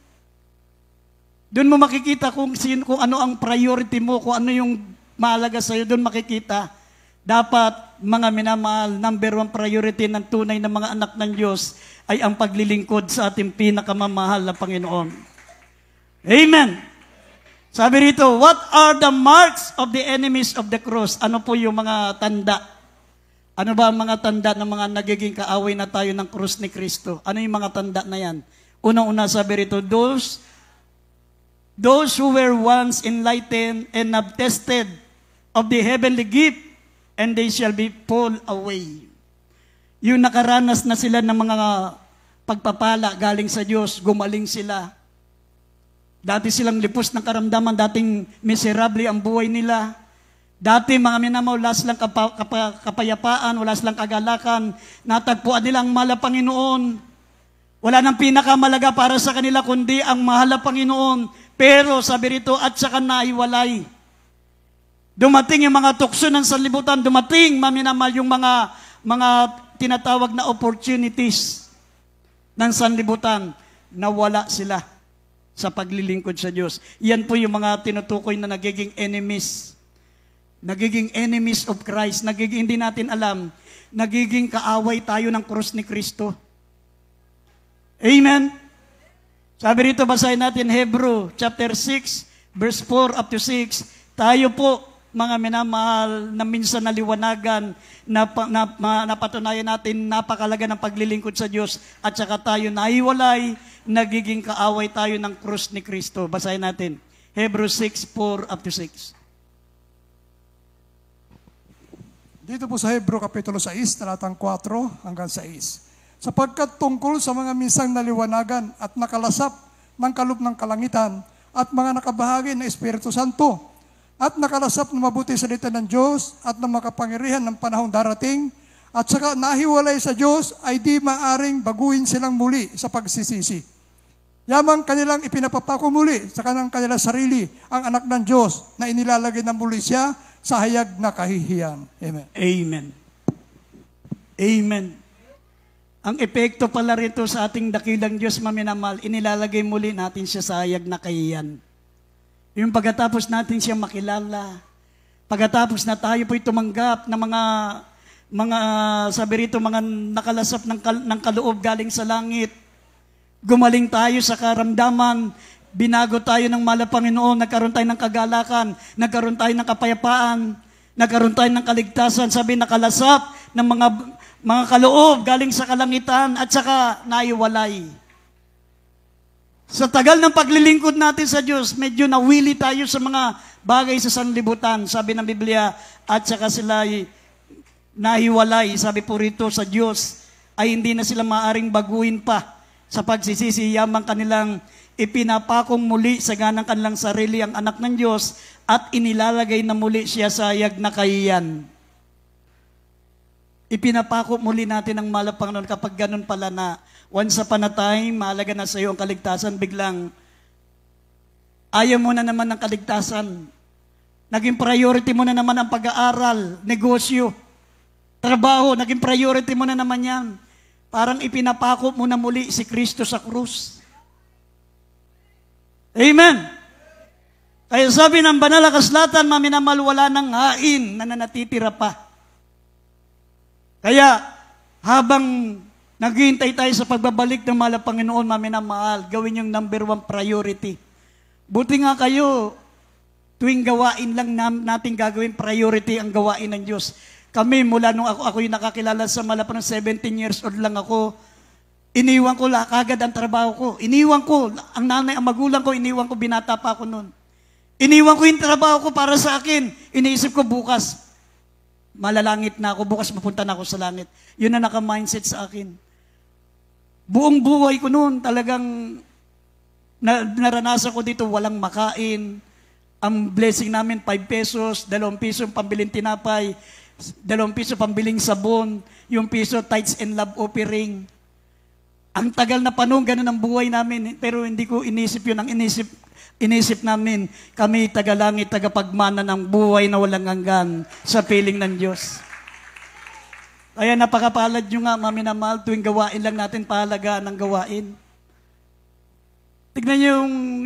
Doon mo makikita kung ano ang priority mo, kung ano yung mahalaga sa iyo, doon makikita. Dapat, mga minamahal, number 1 priority ng tunay na mga anak ng Diyos ay ang paglilingkod sa ating pinakamamahal na Panginoon. Amen! Sabi rito, what are the marks of the enemies of the cross? Ano po yung mga tanda? Ano ba ang mga tanda ng mga nagiging kaaway na tayo ng krus ni Kristo? Ano yung mga tanda na yan? Unang-una sabi rito, those who were once enlightened and have tasted of the heavenly gift, and they shall be pulled away. Yung nakaranas na sila ng mga pagpapala galing sa Diyos, gumaling sila. Dati silang lipos ng karamdaman, dating miserable ang buhay nila. Dati mga minamaw, wala silang kapayapaan, wala silang kagalakan. Natagpuan nila ang mahal na Panginoon. Wala nang pinakamalaga para sa kanila kundi ang mahal na Panginoon. Pero sabi rito, at saka naiwalay. Dumating yung mga tukso ng sanlibutan, dumating, maminamal, yung mga tinatawag na opportunities ng sanlibutan, nawala sila sa paglilingkod sa Diyos. Yan po yung mga tinutukoy na nagiging enemies. Nagiging enemies of Christ. Hindi natin alam, nagiging kaaway tayo ng krus ni Kristo. Amen? Sabi rito, basahin natin Hebrew chapter 6, verse 4 up to 6. Tayo po, mga minamahal, na minsan naliwanagan, napatunayan natin napakalaga ng paglilingkod sa Diyos, at saka tayo naiwalay, nagiging kaaway tayo ng krus ni Kristo. Basahin natin. Hebrews 6, 4 up to 6. Dito po sa Hebrew Kapitulo 6, talatang 4 hanggang 6. Sapagkat tungkol sa mga minsang naliwanagan at nakalasap ng kaloob ng kalangitan at mga nakabahagi ng Espiritu Santo, at nakalasap na mabuti salita ng Diyos at na makapangyarihan ng panahong darating, at saka nahiwalay sa Diyos, ay di maaring baguhin silang muli sa pagsisisi. Yamang kanilang ipinapapako muli sa kanilang sarili ang anak ng Diyos na inilalagay ng muli siya sa hayag na kahihiyan. Amen. Amen. Amen. Ang epekto pala rito sa ating dakilang Diyos, maminamal, inilalagay muli natin siya sa hayag na kahihiyan. Yung pagkatapos natin siya makilala, pagkatapos na tayo po'y tumanggap ng mga sabi rito, mga nakalasap ng kaloob galing sa langit, gumaling tayo sa karamdaman, binago tayo ng mahal na Panginoon, nagkaroon tayo ng kagalakan, nagkaroon tayo ng kapayapaan, nagkaroon tayo ng kaligtasan, sabi nakalasap ng mga kaloob galing sa kalangitan, at saka naiwalay. Sa tagal ng paglilingkod natin sa Diyos, medyo nawili tayo sa mga bagay sa sanlibutan. Sabi ng Biblia, at saka sila nahiwalay. Sabi po rito sa Diyos, ay hindi na sila maaring baguhin pa sa pagsisisi, yamang kanilang ipinapakong muli sa ganang kanilang sarili ang anak ng Diyos, at inilalagay na muli siya sa hayag na kahihiyan. ipinapako muli natin ang mahal na Panginoon kapag ganun pala na once upon a time, mahalaga na sa iyo ang kaligtasan, biglang ayaw mo na naman ng kaligtasan. Naging priority mo na naman ang pag-aaral, negosyo, trabaho, naging priority mo na naman yan. Parang ipinapako mo na muli si Kristo sa krus. Amen. Kaya sabi ng banal na kasulatan, maminamal, wala ng hain na nanatitira pa. Kaya habang naghihintay tayo sa pagbabalik ng mahal na Panginoon, maminamahal, gawin yung number 1 priority. Buti nga kayo, tuwing gawain lang natin gagawin priority ang gawain ng Diyos. Kami, mula nung ako yung nakakilala sa Malapa ng 17 years old lang ako, iniwan ko kagad ang trabaho ko. Iniwan ko, ang nanay, ang magulang ko, iniwan ko, binata pa ako noon. Iniwan ko yung trabaho ko para sa akin. Iniisip ko bukas, malalangit na ako, bukas mapunta na ako sa langit. Yun na naka-mindset sa akin. Buong buhay ko noon, talagang naranasan ko dito, walang makain. Ang blessing namin, 5 pesos, 2 piso pambiling tinapay, 2 piso pambiling sabon, yung piso tithes and love offering. Ang tagal na panahon, ganun ang buhay namin. Pero hindi ko inisip yun. Ang inisip namin, kami tagalangit, tagapagmana ng buhay na walang hanggan sa piling ng Diyos. Kaya napakapalad nyo nga, maminamahal, tuwing gawain lang natin, pahalagaan ng gawain. Tignan nyo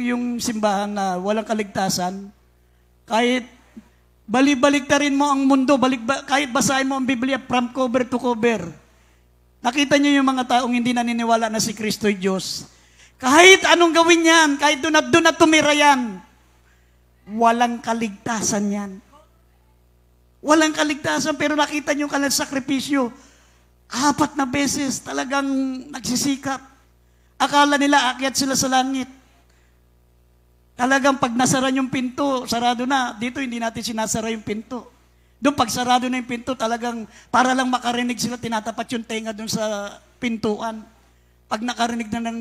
yung simbahan na walang kaligtasan. Kahit balik-baliktarin mo ang mundo, kahit basahin mo ang Biblia from cover to cover. Nakita nyo yung mga taong hindi naniniwala na si Kristo ay Diyos. Kahit anong gawin yan, kahit doon na tumira yan, walang kaligtasan yan. Walang kaligtasan, pero nakita nyo kalang sakripisyo. 4 na beses talagang nagsisikap. Akala nila akyat sila sa langit. Talagang pag nasara yung pinto, sarado na. Dito hindi natin sinasara yung pinto. Doon pag sarado na yung pinto, talagang para lang makarinig sila, tinatapat yung tenga doon sa pintuan. Pag nakarinig na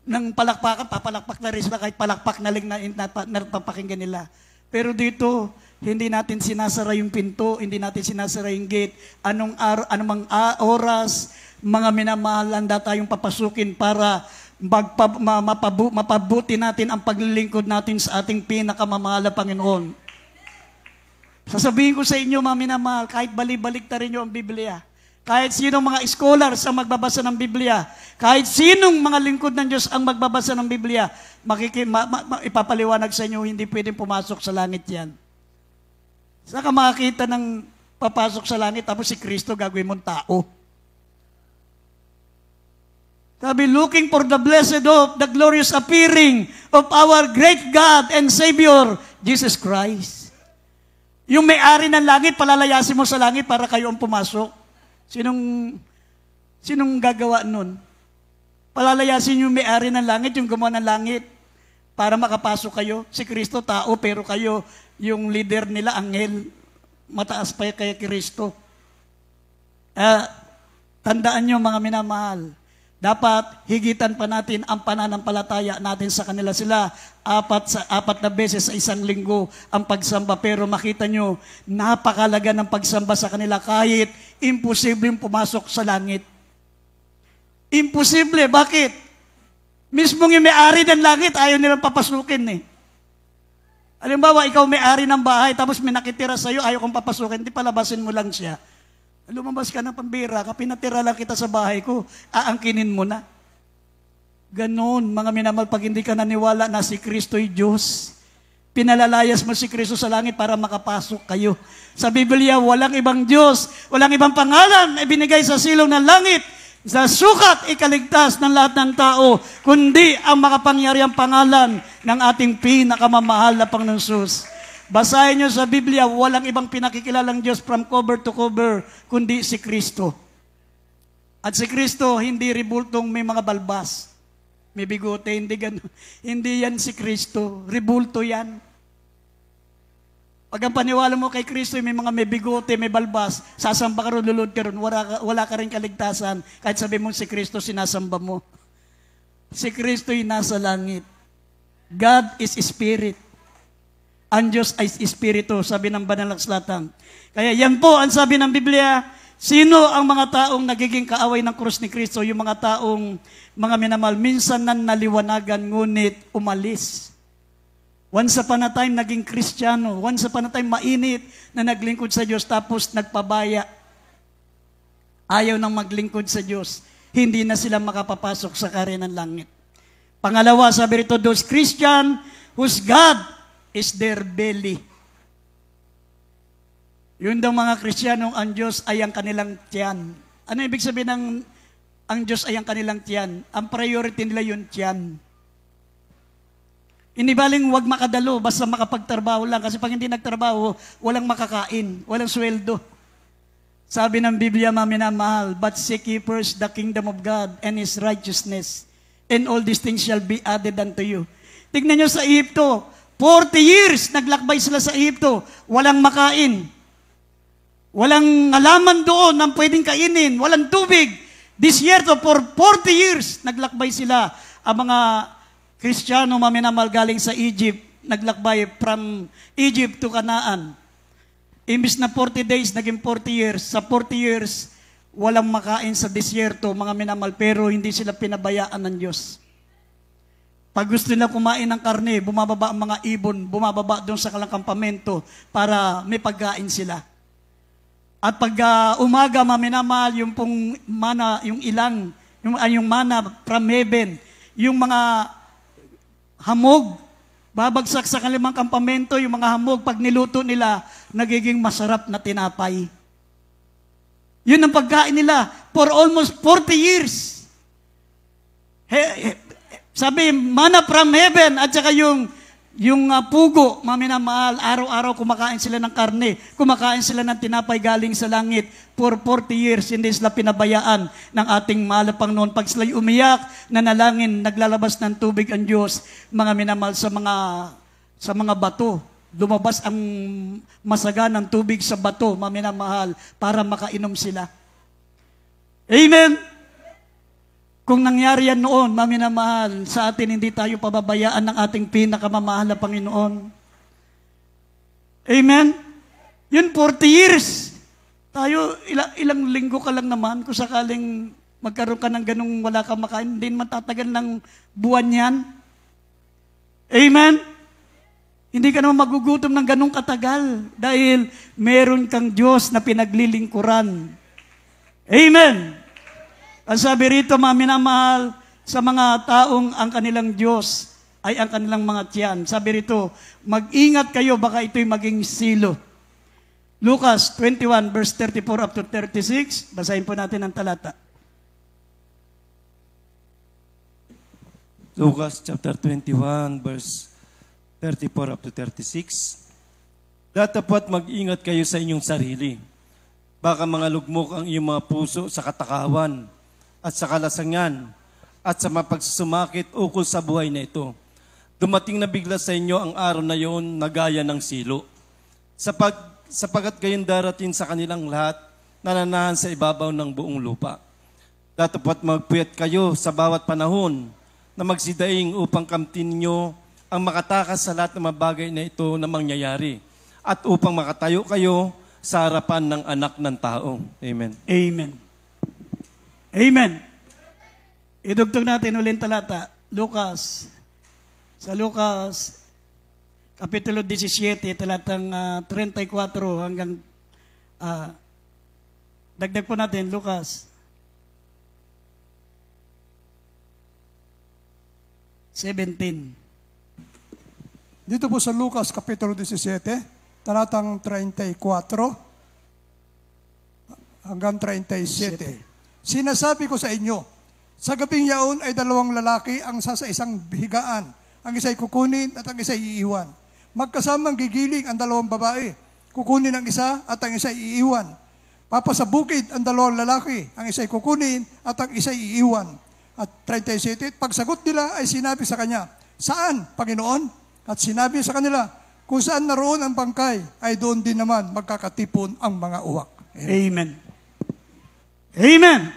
ng palakpakan, papalakpak na rin sila kahit palakpak na lang na napapakinggan nila. Pero dito, hindi natin sinasara yung pinto, hindi natin sinasara yung gate. Anumang oras, mga minamahal, handa tayong papasukin para mapabuti natin ang paglilingkod natin sa ating pinakamamahal na Panginoon. Sasabihin ko sa inyo, mga minamahal, kahit balik-balik ta rin nyo ang Biblia, kahit sinong mga scholars ang magbabasa ng Biblia, kahit sinong mga lingkod ng Diyos ang magbabasa ng Biblia, ipapaliwanag sa inyo, hindi pwedeng pumasok sa langit yan. Saka makakita ng papasok sa langit, tapos si Kristo gagawin mong tao. Sabi, looking for the blessed hope, the glorious appearing of our great God and Savior, Jesus Christ. Yung may-ari ng langit, palalayasin mo sa langit para kayo ang pumasok. Sinong gagawa nun? Palalayasin yung may-ari ng langit, yung gumawa ng langit, para makapasok kayo. Si Kristo, tao, pero kayo, yung leader nila, anghel, mataas pa kay Kristo. Tandaan nyo, mga minamahal, dapat higitan pa natin ang pananampalataya natin sa kanila. Sila, 4 na beses sa isang linggo ang pagsamba. Pero makita nyo, napakalaga ng pagsamba sa kanila kahit imposibleng pumasok sa langit. Imposible. Bakit? Mismong yung may-ari ng langit, ayaw nilang papasukin eh. Halimbawa, ikaw may-ari ng bahay, tapos may nakitira sa'yo, ayaw kong papasukin, hindi palabasin mo lang siya. Lumabas ka ng pambira, pinatira lang kita sa bahay ko, aangkinin mo na. Ganon, mga minamahal, pag hindi ka naniwala na si Kristo ay Diyos, pinalalayas mo si Kristo sa langit para makapasok kayo. Sa Biblia, walang ibang Diyos, walang ibang pangalan na ibinigay sa silong ng langit, sa sukat ikaligtas ng lahat ng tao, kundi ang makapangyarihang pangalan ng ating pinakamamahal na Panginoon Jesus. Basahin nyo sa Biblia, walang ibang pinakikilalang Diyos from cover to cover, kundi si Kristo. At si Kristo, hindi ribultong may mga balbas. May bigote, hindi ganun. Hindi yan si Kristo. Ribulto yan. Pag ang paniwala mo kay Kristo, may mga may bigote, may balbas, sasamba ka ron, lulod ka ron, wala ka rin kaligtasan. Kahit sabi mo si Kristo, sinasamba mo. Si Kristo'y nasa langit. God is Spirit. Ang Diyos ay Espiritu, sabi ng banal na kasulatan. Kaya yan po ang sabi ng Biblia, Sino ang mga taong nagiging kaaway ng krus ni Kristo? Yung mga taong, mga minamahal, minsan na naliwanagan ngunit umalis. Once upon a time, naging Kristiyano. Once upon a time, mainit na naglingkod sa Diyos tapos nagpabaya. Ayaw nang maglingkod sa Diyos. Hindi na sila makapapasok sa kaharian ng langit. Pangalawa, sabi rito, those Christian whose God is their belly. Yun daw mga Kristiyanong ang Diyos ay ang kanilang tiyan. Ano ibig sabihin ng ang Diyos ay ang kanilang tiyan? Ang priority nila yung tiyan. Hindi baling wag makadalo, basta makapagtrabaho lang. Kasi pag hindi nagtrabaho, walang makakain, walang sweldo. Sabi ng Biblia, maminamahal, but seek ye first the kingdom of God and His righteousness, and all these things shall be added unto you. Tignan nyo sa Egypto, 40 years naglakbay sila sa Egypto, walang makain. Walang halaman doon na pwedeng kainin, walang tubig. This year to, for 40 years, naglakbay sila. Ang mga Kristiyano maminamahal galing sa Egypt, naglakbay from Egypt to Canaan. Imbis na 40 days, naging 40 years. Sa 40 years, walang makain sa disyerto, mga minamahal, pero hindi sila pinabayaan ng Diyos. Pag gusto nila kumain ng karne, bumababa ang mga ibon, bumababa doon sa kalang kampamento para may pagkain sila. At pag umaga, maminamahal, yung pong mana, yung ilang, yung mana from heaven, yung mga hamog, babagsak sa kanilang kampamento, yung mga hamog, pag niluto nila, nagiging masarap na tinapay. Yun ang pagkain nila for almost 40 years. Sabi, mana from heaven, at saka yung pugo, maminamahal, araw-araw kumakain sila ng karne, kumakain sila ng tinapay galing sa langit. For 40 years, hindi sila pinabayaan ng ating mahal na Panginoon. Pag sila'y umiyak, nanalangin, naglalabas ng tubig ang Diyos, mga minamahal, sa mga bato. Lumabas ang masaganang tubig sa bato, maminamahal, para makainom sila. Amen! Kung nangyari yan noon, maminamahal, sa atin hindi tayo pababayaan ng ating pinakamamahal na Panginoon. Amen? Yun, 40 years. Tayo, ilang linggo ka lang naman, kung sakaling magkaroon ka ng ganung wala kang makain, hindi naman tatagal ng buwan yan. Amen? Hindi ka naman magugutom ng ganung katagal dahil meron kang Diyos na pinaglilingkuran. Amen? Ang sabi rito, maminamahal, sa mga taong ang kanilang Diyos ay ang kanilang mga tiyan. Sabi rito, mag-ingat kayo, baka ito'y maging silo. Lucas 21, verse 34 up to 36. Basahin po natin ang talata. Lucas chapter 21, verse 34 up to 36. Datapat mag-ingat kayo sa inyong sarili. Baka mga lugmok ang iyong mga puso sa katakawan at sa kalasangan at sa mapagsusumakit ukol sa buhay na ito. Dumating na bigla sa inyo ang araw na yon na gaya ng silo. Sapagat gayon darating sa kanilang lahat nananahan sa ibabaw ng buong lupa. Datapat magpuyat kayo sa bawat panahon na magsidaing upang kamtin ninyo ang makatakas sa lahat ng mga bagay na ito na mangyayari at upang makatayo kayo sa harapan ng anak ng tao. Amen. Amen. Amen. Idugtog natin ulit talata. Sa Lucas, Kapitulo 17, talatang 34 hanggang, dagdag po natin, Lucas 17. Dito po sa Lucas, Kapitulo 17, talatang 34 hanggang 37. Sinasabi ko sa inyo, sa gabing yaon ay dalawang lalaki ang sa isang higaan. Ang isa'y kukunin at ang isa'y iiwan. Magkasamang gigiling ang dalawang babae. Kukunin ang isa at ang isa'y iiwan. Papasabukid ang dalawang lalaki. Ang isa'y kukunin at ang isa'y iiwan. At 37, pagsagot nila ay sinabi sa kanya, saan, Panginoon? At sinabi sa kanila, kung saan naroon ang bangkay, ay doon din naman magkakatipon ang mga uwak. Amen. Amen.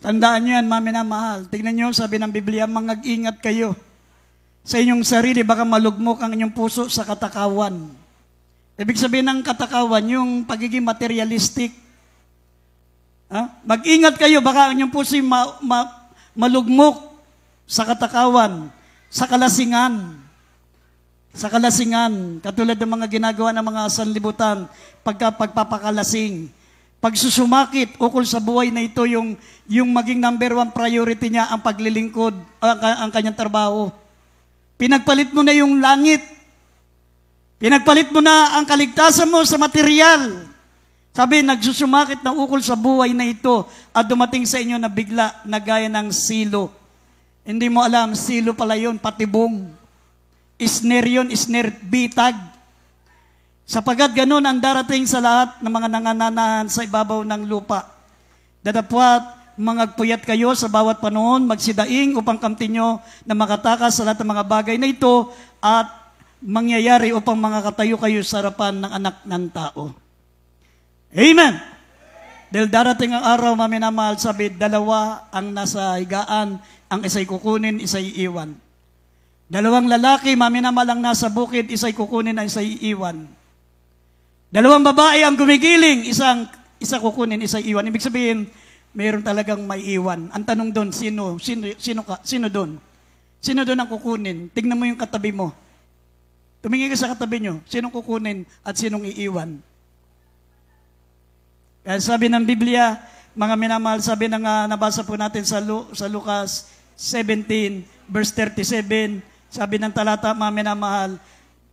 Tandaan nyo yan, maminamahal. Tingnan nyo, sabi ng Biblia, mag-ingat kayo sa inyong sarili, baka malugmok ang inyong puso sa katakawan. Ibig sabihin ng katakawan, yung pagiging materialistic. Mag-ingat kayo, baka ang inyong puso'y malugmok sa katakawan, sa kalasingan. Sa kalasingan, katulad ng mga ginagawa ng mga sanlibutan, pagpapakalasing. Pagsusumakit, ukol sa buhay na ito, yung maging number one priority niya, ang paglilingkod, ang kanyang trabaho. Pinagpalit mo na yung langit. Pinagpalit mo na ang kaligtasan mo sa material. Sabi, nagsusumakit na ukol sa buhay na ito at dumating sa inyo na bigla na gaya ng silo. Hindi mo alam, silo pala yun, patibong. Isner yun, isner bitag. Sapagat ganun ang darating sa lahat ng mga nangananahan sa ibabaw ng lupa. Dadapwat, mangagpuyat kayo sa bawat panahon, magsidaing upang kamtin nyo na makatakas sa lahat ng mga bagay na ito at mangyayari upang makakatayo kayo sa harapan ng anak ng tao. Amen! Dahil darating ang araw, maminamahal, sabi, dalawa ang nasa higaan, ang isa'y kukunin, isa'y iiwan. Dalawang lalaki, maminamahal, ang nasa bukid, isa'y kukunin, ang isa'y iiwan. Dalawang babae ang gumigiling, isa kukunin, isa'y iiwan. Ibig sabihin, mayroon talagang may iwan. Ang tanong doon, sino doon? Sino doon ang kukunin? Tignan mo yung katabi mo. Tumingin ka sa katabi nyo, sinong kukunin at sinong iiwan? Kaya sabi ng Biblia, mga minamahal, sabi ng nabasa po natin sa Lucas 17, verse 37, sabi ng talata, mga minamahal,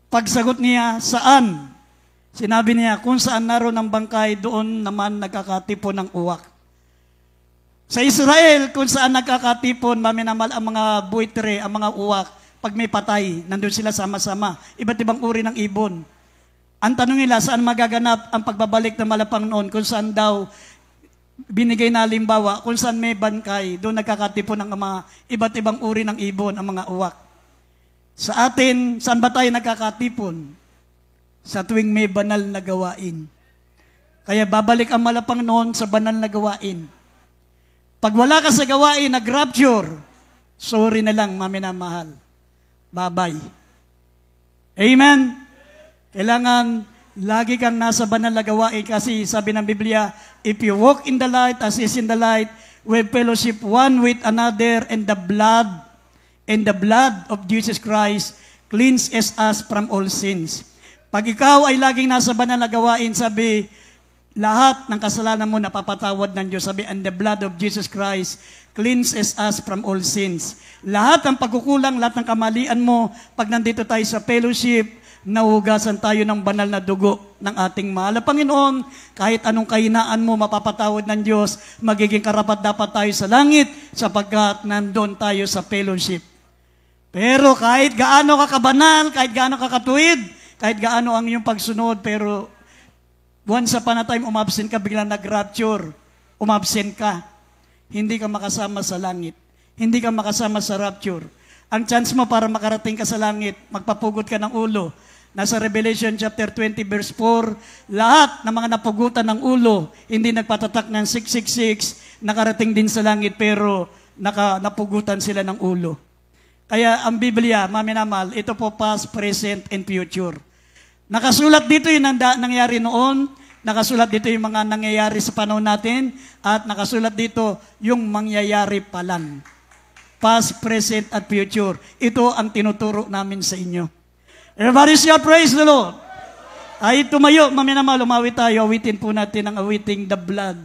pagsagot niya, saan? Sinabi niya, kung saan naroon ang bangkay, doon naman nagkakatipon ng uwak. Sa Israel, kung saan nagkakatipon, mga minamahal, ang mga buitre, ang mga uwak, pag may patay, nandun sila sama-sama. Iba't ibang uri ng ibon. Ang tanong nila, saan magaganap ang pagbabalik ng malapang noon? Kung saan daw binigay na halimbawa, kung saan may bangkay, doon nagkakatipon ng mga iba't ibang uri ng ibon, ang mga uwak. Sa atin, saan ba tayo nagkakatipon? Sa tuwing may banal na gawain. Kaya babalik ang malapang noon sa banal na gawain. Pag wala ka sa gawain, nag-rapture, sorry na lang, maminamahal. Bye-bye. Amen? Kailangan lagi kang nasa banal na gawain kasi sabi ng Biblia, if you walk in the light as is in the light, we fellowship one with another, and the blood of Jesus Christ cleanses us from all sins. Pag ikaw ay laging nasa banal na gawain, sabi, lahat ng kasalanan mo napapatawad ng Diyos. Sabi, and the blood of Jesus Christ cleanses us from all sins. Lahat ng pagkukulang, lahat ng kamalian mo, pag nandito tayo sa fellowship, nahugasan tayo ng banal na dugo ng ating mahal na Panginoon. Kahit anong kahinaan mo, mapapatawad ng Diyos, magiging karapat-dapat tayo sa langit sapagkat nandun tayo sa fellowship. Pero kahit gaano ka kabanal, kahit gaano ka katuwid, kahit gaano ang iyong pagsunod, pero once upon a time, umabsent ka, biglang nag-rapture, umabsent ka, hindi ka makasama sa langit. Hindi ka makasama sa rapture. Ang chance mo para makarating ka sa langit, magpapugot ka ng ulo. Nasa Revelation chapter 20 verse 4, lahat ng mga napugutan ng ulo, hindi nagpatatak ng 666, nakarating din sa langit pero napugutan sila ng ulo. Kaya ang Biblia, maminamahal, ito po past, present, and future. Nakasulat dito yung nangyayari noon, nakasulat dito yung mga nangyayari sa panahon natin, at nakasulat dito yung mangyayari pa lang. Past, present, at future. Ito ang tinuturo namin sa inyo. Everybody shall praise the Lord. Ay tumayo, maminamahal, umawit tayo. Awitin po natin ang awiting the blood.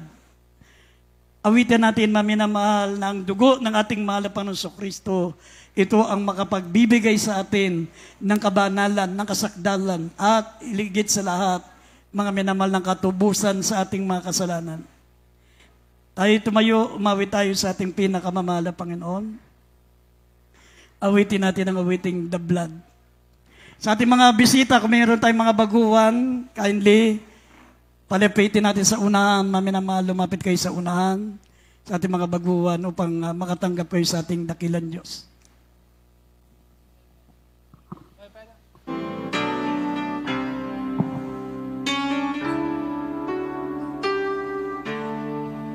Awitin natin, maminamahal, ng dugo ng ating mahal na Panginoong Kristo. Ito ang makapagbibigay sa atin ng kabanalan, ng kasakdalan, at iligit sa lahat, mga minamahal, ng katubusan sa ating mga kasalanan. Tayo tumayo, umawit tayo sa ating pinakamamahal na Panginoon. Awitin natin ang awiting the blood. Sa ating mga bisita, kung mayroon tayong mga baguhan, kindly, palapitin natin sa unahan, maminamahal, lumapit kayo sa unahan, sa ating mga baguhan upang makatanggap kayo sa ating dakilan Diyos.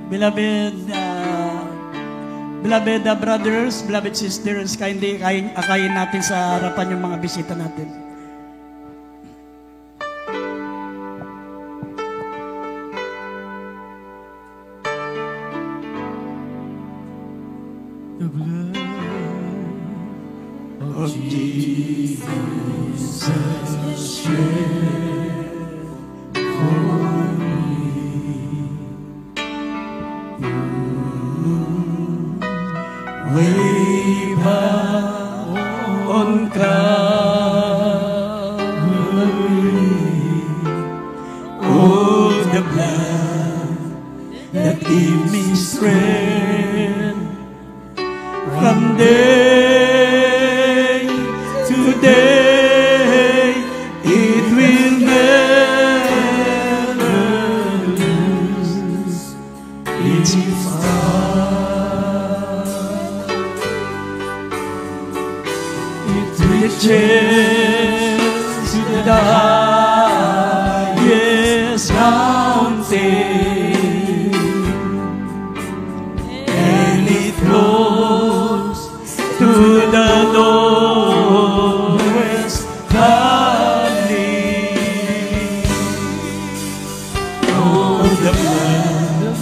Beloved brothers, beloved sisters, kindly akayin natin sa harapan yung mga bisita natin. of Jesus shed for me. Way back on Calvary, oh, the blood that gave me strength from day to day, it will never lose its power. It reaches to the highest mountain, and it flows to the lowest valley. Oh, the blood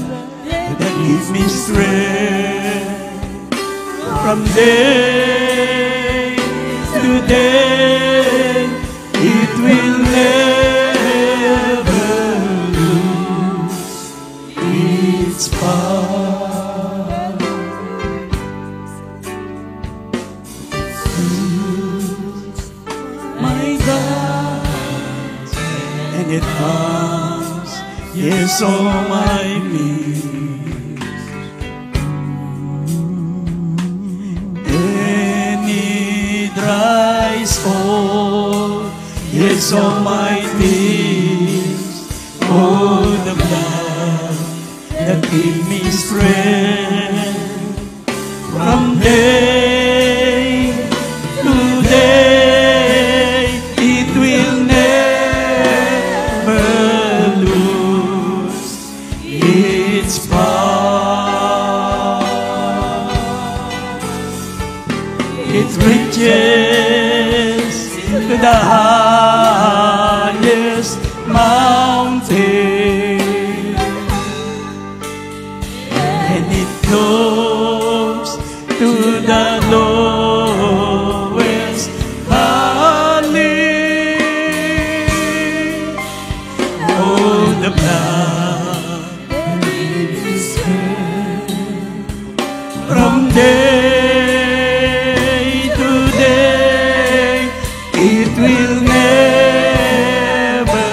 that gives me strength from day to day, it will never lose its power. My God, and it comes, yes, all my needs, and it dries all, yes, all my tears. Oh, the blood that gave me strength from day to day, it will never lose its power. It reaches to the highest mountain, and it flows to the lowest valley. Oh, the blood from day to day, it will never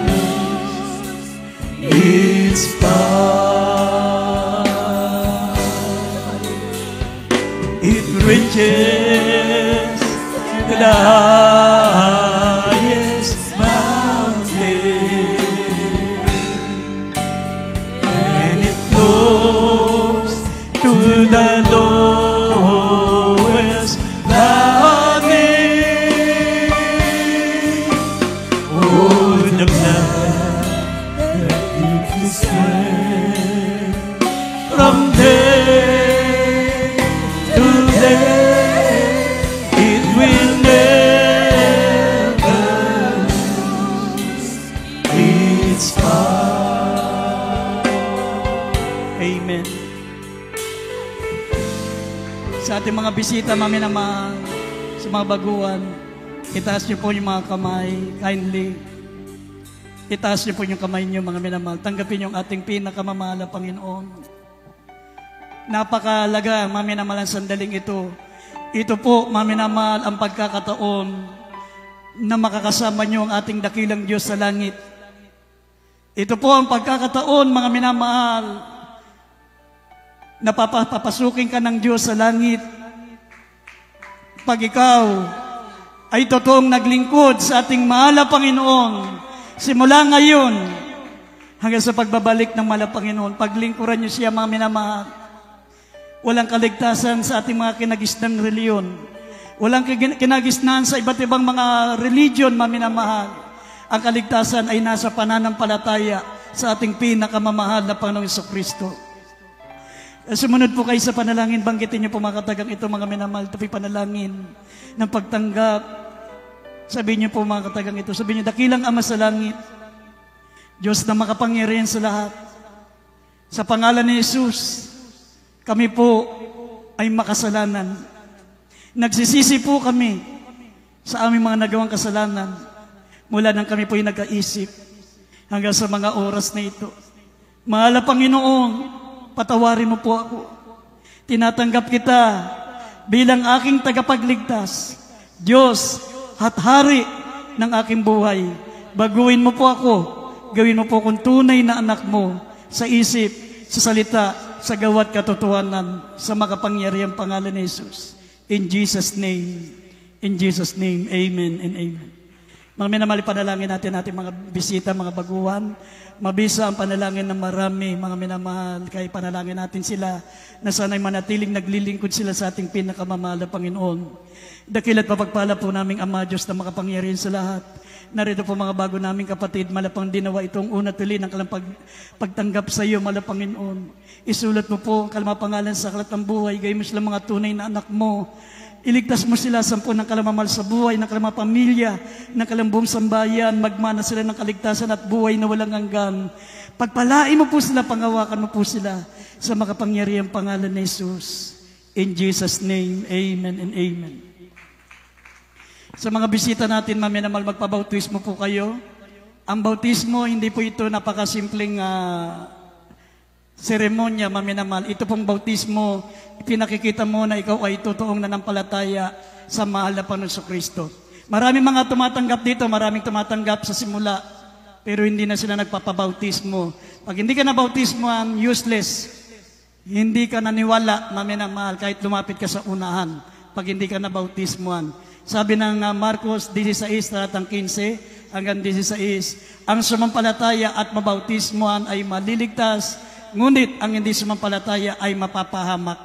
lose its power. It reaches to the highest mountain, and it flows to the lowest valley. Oh, the blood that gives me strength from day to day, it will never lose its power. Amen. Sa ating mga bisita, mami naman, sa mga baguhan, itaas niyo po yung mga kamay, kindly. Itaas niyo po yung kamay niyo, mga minamahal. Tanggapin yung ating pinakamamahal na Panginoon. Napakalaga, mga minamahal, ang sandaling ito. Ito po, mga minamahal, ang pagkakataon na makakasama niyo ang ating dakilang Diyos sa langit. Ito po ang pagkakataon, mga minamahal, na papasukin ka ng Diyos sa langit. Pag ikaw ay totoong naglingkod sa ating mahal na Panginoon, simula ngayon hanggang sa pagbabalik ng mahal na Panginoon, paglingkuran niyo siya, mga minamahal. Walang kaligtasan sa ating mga kinagisnang reliyon. Walang kinagisnan sa iba't ibang mga religion, mga minamahal. Ang kaligtasan ay nasa pananampalataya sa ating pinakamamahal na Panginoong Jesucristo. Sumunod po kayo sa panalangin, banggitin niyo po mga katagang ito, mga minamahal, ito po panalangin ng pagtanggap. Sabihin niyo po mga katagang ito, sabihin niyo, dakilang Ama sa langit, Diyos na makapangyarihan sa lahat, sa pangalan ni Jesus, kami po ay makasalanan. Nagsisisi po kami sa aming mga nagawang kasalanan mula nang kami po ay nagkaisip hanggang sa mga oras na ito. Mahal na Panginoon, patawarin mo po ako. Tinatanggap kita bilang aking tagapagligtas, Diyos at Hari ng aking buhay. Baguhin mo po ako, gawin mo po akong tunay na anak mo sa isip, sa salita, sa gawa't katotohanan, sa makapangyarihang pangalan ni Jesus. In Jesus' name, amen and amen. Mga minamahal, panalangin natin ating mga bisita, mga baguhan. Mabisa ang panalangin ng marami, mga minamahal. Kaya panalangin natin sila na sana'y manatiling naglilingkod sila sa ating pinakamamahal na Panginoon. Dakila't mapagpala po naming Ama Diyos na makapangyarihan sa lahat. Narito po mga bago naming kapatid, malapang dinawa itong una tuli ng pagtanggap sa iyo, malapang Panginoon. Isulat mo po ang kalamapangalan sa aklat ng buhay, gawin mo sila mga tunay na anak mo. Iligtas mo sila sa ng kalamamahal sa buhay, ng kalamapamilya, ng kalambong sambayan, magmana sila ng kaligtasan at buhay na walang hanggan. Pagpalain mo po sila, pangawakan mo po sila sa makapangyarihang pangalan ni Jesus. In Jesus' name, amen and amen. Sa mga bisita natin, maminamal, magpabautismo po kayo. Ang bautismo, hindi po ito napakasimpleng seremonya, maminamal. Ito pong bautismo, pinakikita mo na ikaw ay totoong nanampalataya sa mahal na Panginoon Kristo. Maraming mga tumatanggap dito, maraming tumatanggap sa simula, pero hindi na sila nagpapabautismo. Pag hindi ka na bautismoan, useless. Hindi ka naniwala, maminamal, kahit lumapit ka sa unahan. Pag hindi ka na bautismoan. Sabi ng Marcos 16, talatang 15 hanggang 16, ang sumampalataya at mabautismoan ay maliligtas, ngunit ang hindi sumampalataya ay mapapahamak.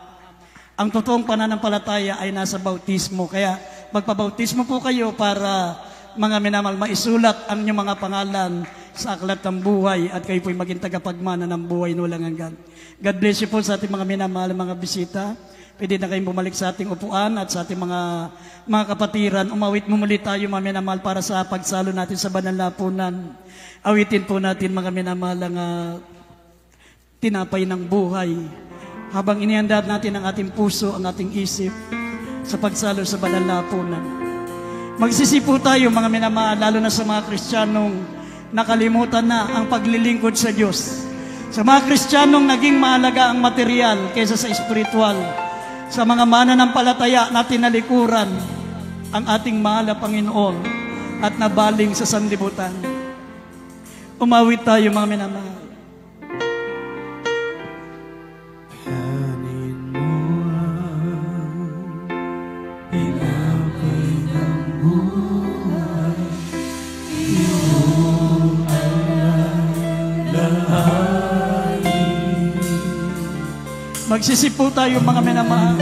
Ang totoong pananampalataya ay nasa bautismo. Kaya magpabautismo po kayo para mga minamal maisulat ang inyong mga pangalan sa aklat ng buhay at kayo po'y maging tagapagmana ng buhay na walang hanggan. God bless you po sa ating mga minamahal, mga bisita. Pwede na kayong bumalik sa ating upuan at sa ating mga kapatiran. Umawit mo muli tayo, mga minamahal, para sa pagsalo natin sa banal na hapunan. Awitin po natin, mga minamahal, ang tinapay ng buhay. Habang inihandad natin ang ating puso, ang ating isip sa pagsalo sa banal na hapunan. Magsisipo tayo, mga minamahal, lalo na sa mga Kristiyanong nakalimutan na ang paglilingkod sa Diyos. Sa mga Kristiyanong naging mahalaga ang material kaysa sa espiritual. Sa mga mananampalataya na tinalikuran ang ating mahal na Panginoon at nabaling sa sanlibutan. Umawit tayo, mga minamahal. Magsisipo tayo, mga minamahal.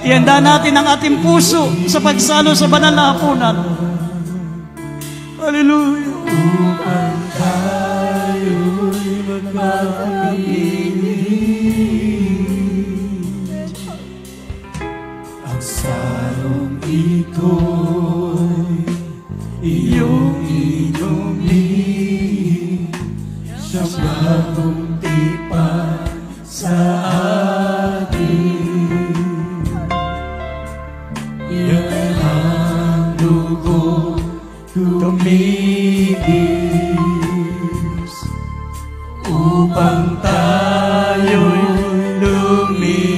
Ihanda natin ang ating puso sa pagsalo sa banal na hapunan. Hallelujah. Upang tayo'y magkakamit, ang sarong ito'y iyong inumin, siyang bagong tipan sa atin. Yan ang dugo tumigis upang tayo'y luminis.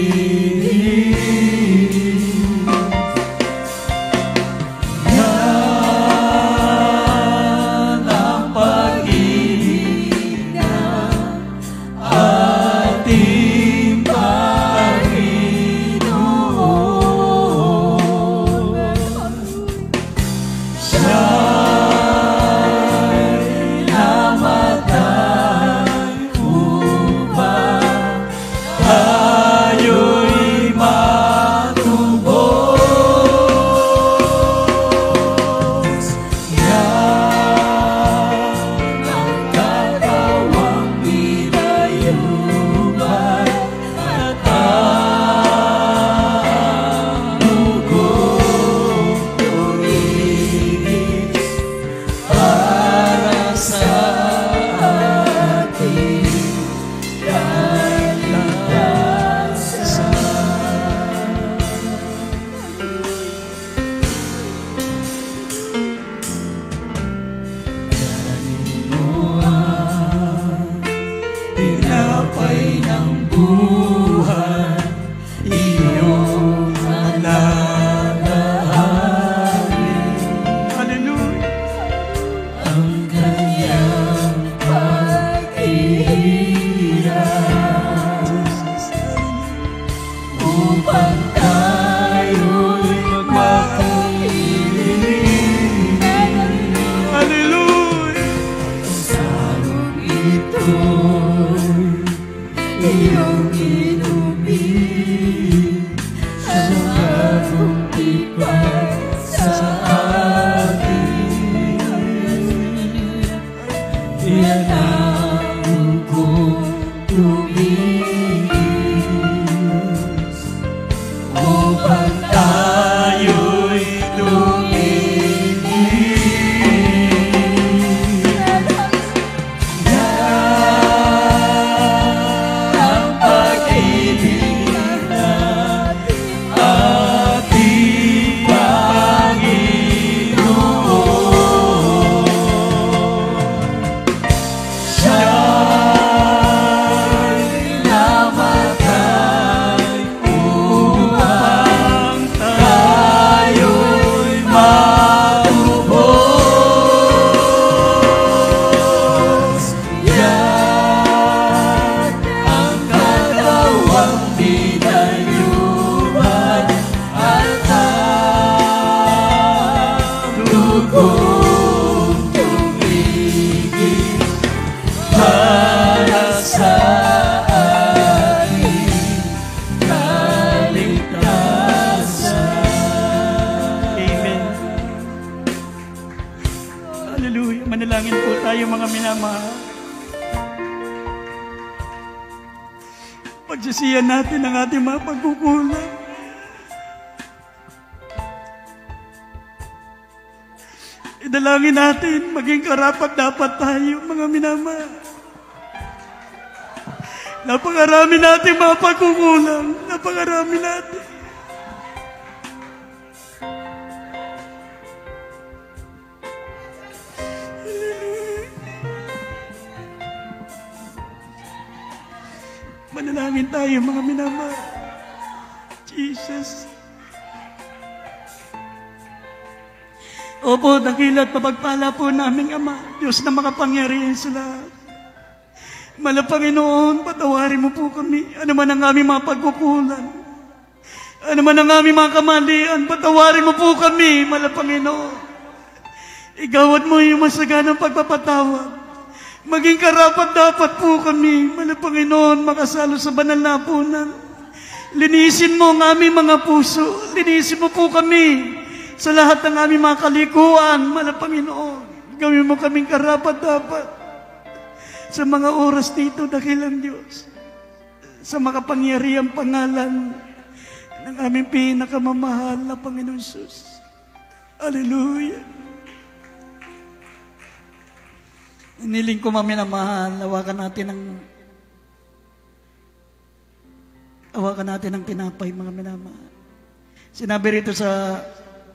upang tayo'y makinig. Hallelujah! Sarong ito'y iyong inumin, ang bagong tipan sa akin. Iyan ang kong tumigis upang tayo'y lumigis. Ang pag-ibig ng ating Panginoon, siya'y namatay upang tayo'y matubos. Yan ang katawang dinayuhan at ang dugong tumigil para sa ating kaligtasan. Amen. Hallelujah. Manalangin po tayo mga minamahal. Pagsisiyan natin ang ating mga pagkukulang. Idalangin natin, maging karapat-dapat tayo mga minamahal. Napakarami natin mga pagkukulang. Napakarami natin. Manalangin tayo mga minamahal. Jesus. Opo, dakilat papagpala po naming Ama, Diyos na makapangyarihan sa lahat. Malapanginoon, patawarin mo po kami. Ano man ang aming mga pagkukulan. Ano man ang aming mga kamalian, patawarin mo po kami, Malapanginoon. Igawad mo yung masaganang pagpapatawad. Maging karapat-dapat po kami, Malapanginoon, makasalo sa banal na hapunan. Linisin mo ang aming mga puso. Linisin mo po kami sa lahat ng aming mga kalikuan, Malapanginoon. Gawin mo kaming karapat-dapat sa mga oras dito, dakilang Diyos, sa makapangyarihang pangalan ng aming pinakamamahal na Panginoon Jesus. Hallelujah. Iniling ko maminamahal, awakan natin ang tinapay, mga minamahal. Sinabi rito sa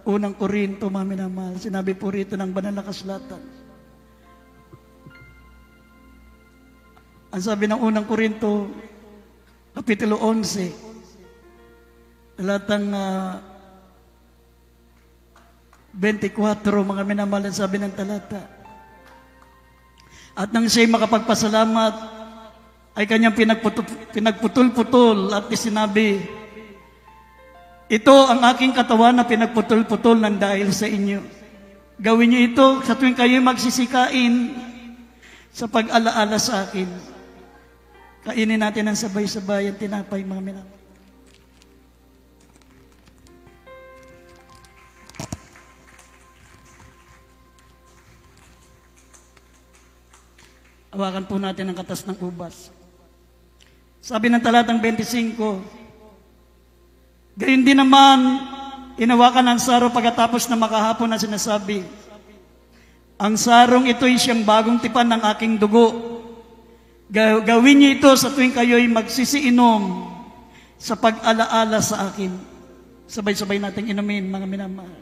unang Korinto, mga minamahal, sinabi po rito ng banal na kasulatan. Ang sabi ng unang Korinto, Kapitulo 11, talatang 24, mga minamahal, ang sabi ng talata. At nang siya'y makapagpasalamat, ay kanyang pinagputol-putol at sinabi, ito ang aking katawan na pinagputol-putol ng dahil sa inyo. Gawin niyo ito sa tuwing kayo'y magsisikain sa pag-alaala sa akin. Kainin natin ang sabay-sabay ang tinapay, mga minamahal. Hawakan po natin ang katas ng ubas. Sabi ng talatang 25, gayon din naman, inawakan ang saro pagkatapos na makahapon na sinasabi, ang sarong ito'y siyang bagong tipan ng aking dugo. Gawin niyo ito sa tuwing kayo'y magsisiinom sa pag-alaala sa akin. Sabay-sabay nating inumin, mga minamahal.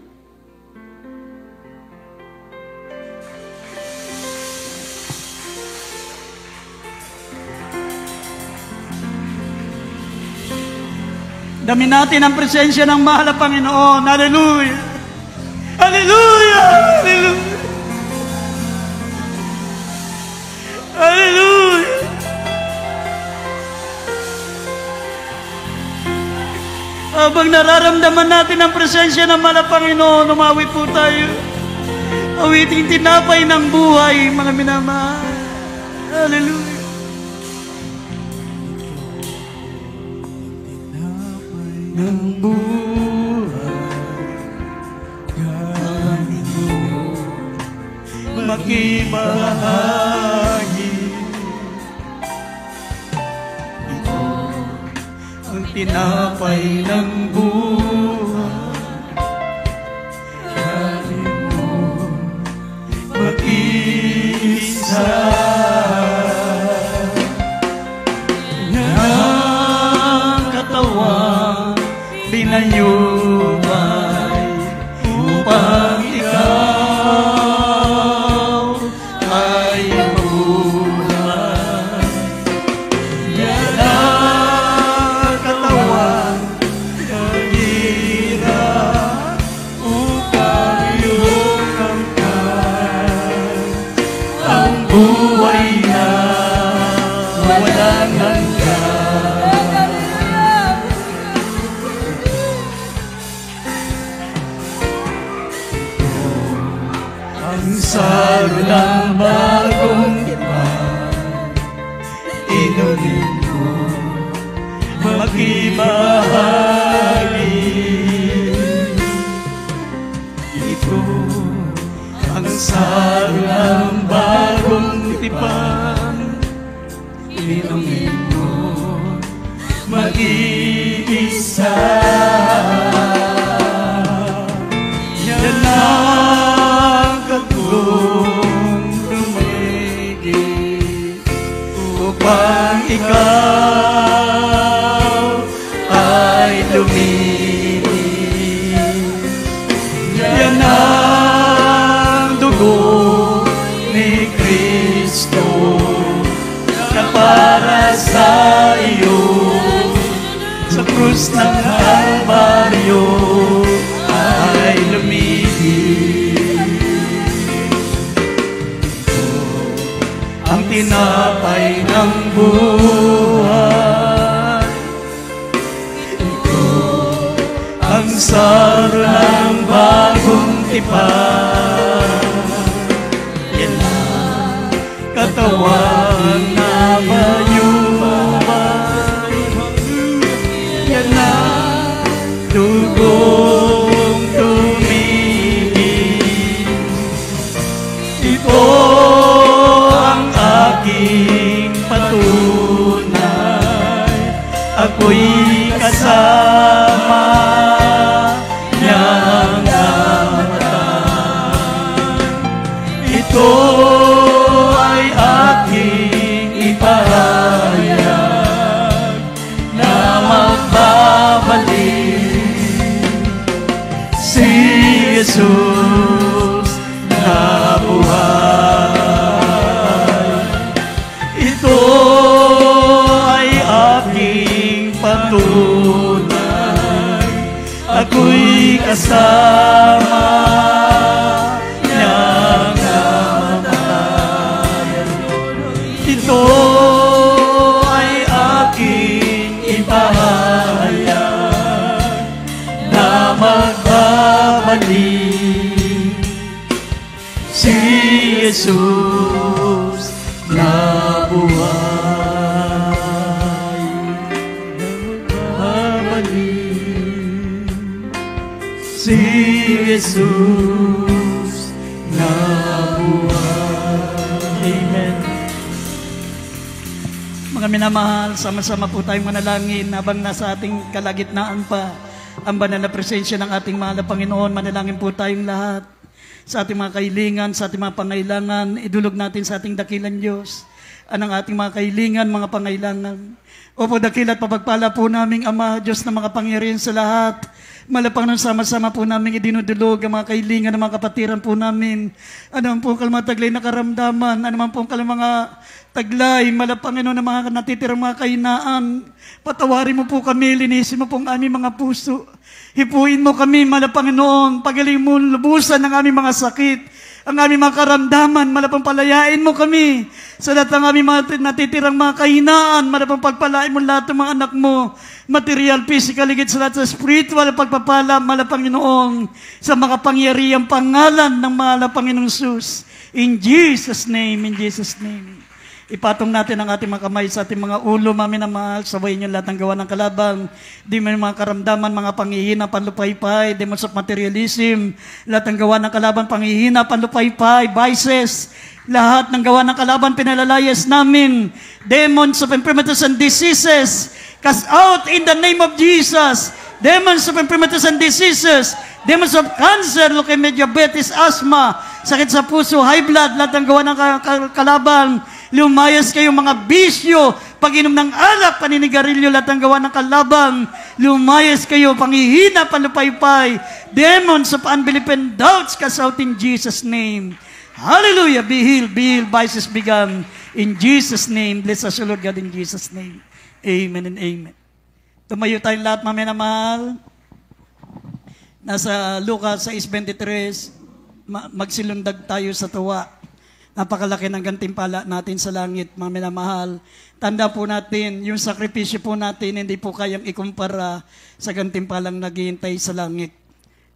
Dami natin ang presensya ng mahal na Panginoon. Hallelujah! Hallelujah! Hallelujah! Hallelujah! Habang nararamdaman natin ang presensya ng Panginoon, umawit po tayo. Awiting tinapay ng buhay, mga minamahal. Hallelujah. Ng buhay, kanin mo, makibahagi. Ito ang tinapay ng buhay, kanin mo, mag-isa. Ng katawan binayubay upang ikaw ay mabuhay. Yan ang katawan hirap upang iyong kamtan ang buhay na walang hanggan. Ang saro ng bagong tipan, inumin mo, makibahagi. Ito ang saro ng bagong tipan, inumin mo, mag-iisa. Yan ang katulong tumigil upang ikaw ay luminis. Yan ang dugo ni Kristo na para sa iyo sa krus ng Kalbaryo ay lumigil. Ang tinapay ng buhay, ito ang saro ng bagong tipan. Yan ang katawan na bayubay, yan ang dugong tumigil. Ito ang aking patunay, ako'y kasama niyang namatay. Ito ay aking ipahayag na magbabalik si Jesus na buhay. Ito ay aking patunay, ako'y kasama niyang namatay. Ito ay aking ipahayag na magbabalik si Jesus na buhay. Magbabalik si Jesus na buhay. Amen. Mga minamahal, sama-sama po tayong manalangin habang nasa ating kalagitnaan pa ang banal na presensya ng ating mahal na Panginoon. Manalangin po tayong lahat sa ating mga kahilingan, sa ating mga pangailangan. Idulog natin sa ating dakilang Diyos anong ating mga kahilingan, mga pangailangan. Opo, dakil at papagpala po naming Ama, Diyos na mga pangyarihan sa lahat. Malapang nang sama-sama po namin idinudulog ang mga kahilingan ng mga kapatiran po namin. Ano man po ang kalamang taglay na karamdaman, ano man po ang kalamang taglay, malapangino ng mga natitirang mga kahinaan. Patawarin mo po kami, linisin mo po ang aming mga puso. Hipuin mo kami, malapanginoon, pagaling mo lubusan ng aming mga sakit. ang aming mga karamdaman, malapang palayain mo kami. Sa lahat ng aming mga natitirang mga kahinaan, malapang pagpalain mo lahat ng mga anak mo, material, physical, higit sa lahat sa spiritual, pagpapala, malapang Panginoon, sa makapangyarihang pangalan ng mahal Panginoong Sus. In Jesus' name, in Jesus' name. Ipatong natin ang ating mga kamay sa ating mga ulo, mami na mahal. Sabayin niyo lahat ng gawa ng kalabang. Di mo mga karamdaman, mga panghihina, panlupaypay, demons of materialism. Lahat ng gawa ng kalabang, panghihina, panlupaypay, vices. Lahat ng gawa ng kalaban, pinalalayas namin. Demons of infirmities and diseases. Cast out in the name of Jesus. Demons of infirmities and diseases. Demons of cancer, leukemia, diabetes, asthma, sakit sa puso, high blood, lahat ng gawa ng kalaban. Lumayas kayo mga bisyo, pag-inom ng alak, paninigarilyo, lahat ng gawa ng kalabang. Lumayas kayo, panghihina, panlupaypay. Demons of unbelief and doubts, cast out in Jesus' name. Hallelujah! Be healed, vices be gone. In Jesus' name, bless us, O Lord God, in Jesus' name. Amen and amen. Tumayo tayong lahat, mamaya na mahal. Nasa Lucas 6:23, magsilundag tayo sa tuwa. Napakalaki ng gantimpala natin sa langit, mga minamahal. Tanda po natin, yung sakripisyo po natin, hindi po kayang ikumpara sa gantimpalang naghihintay sa langit.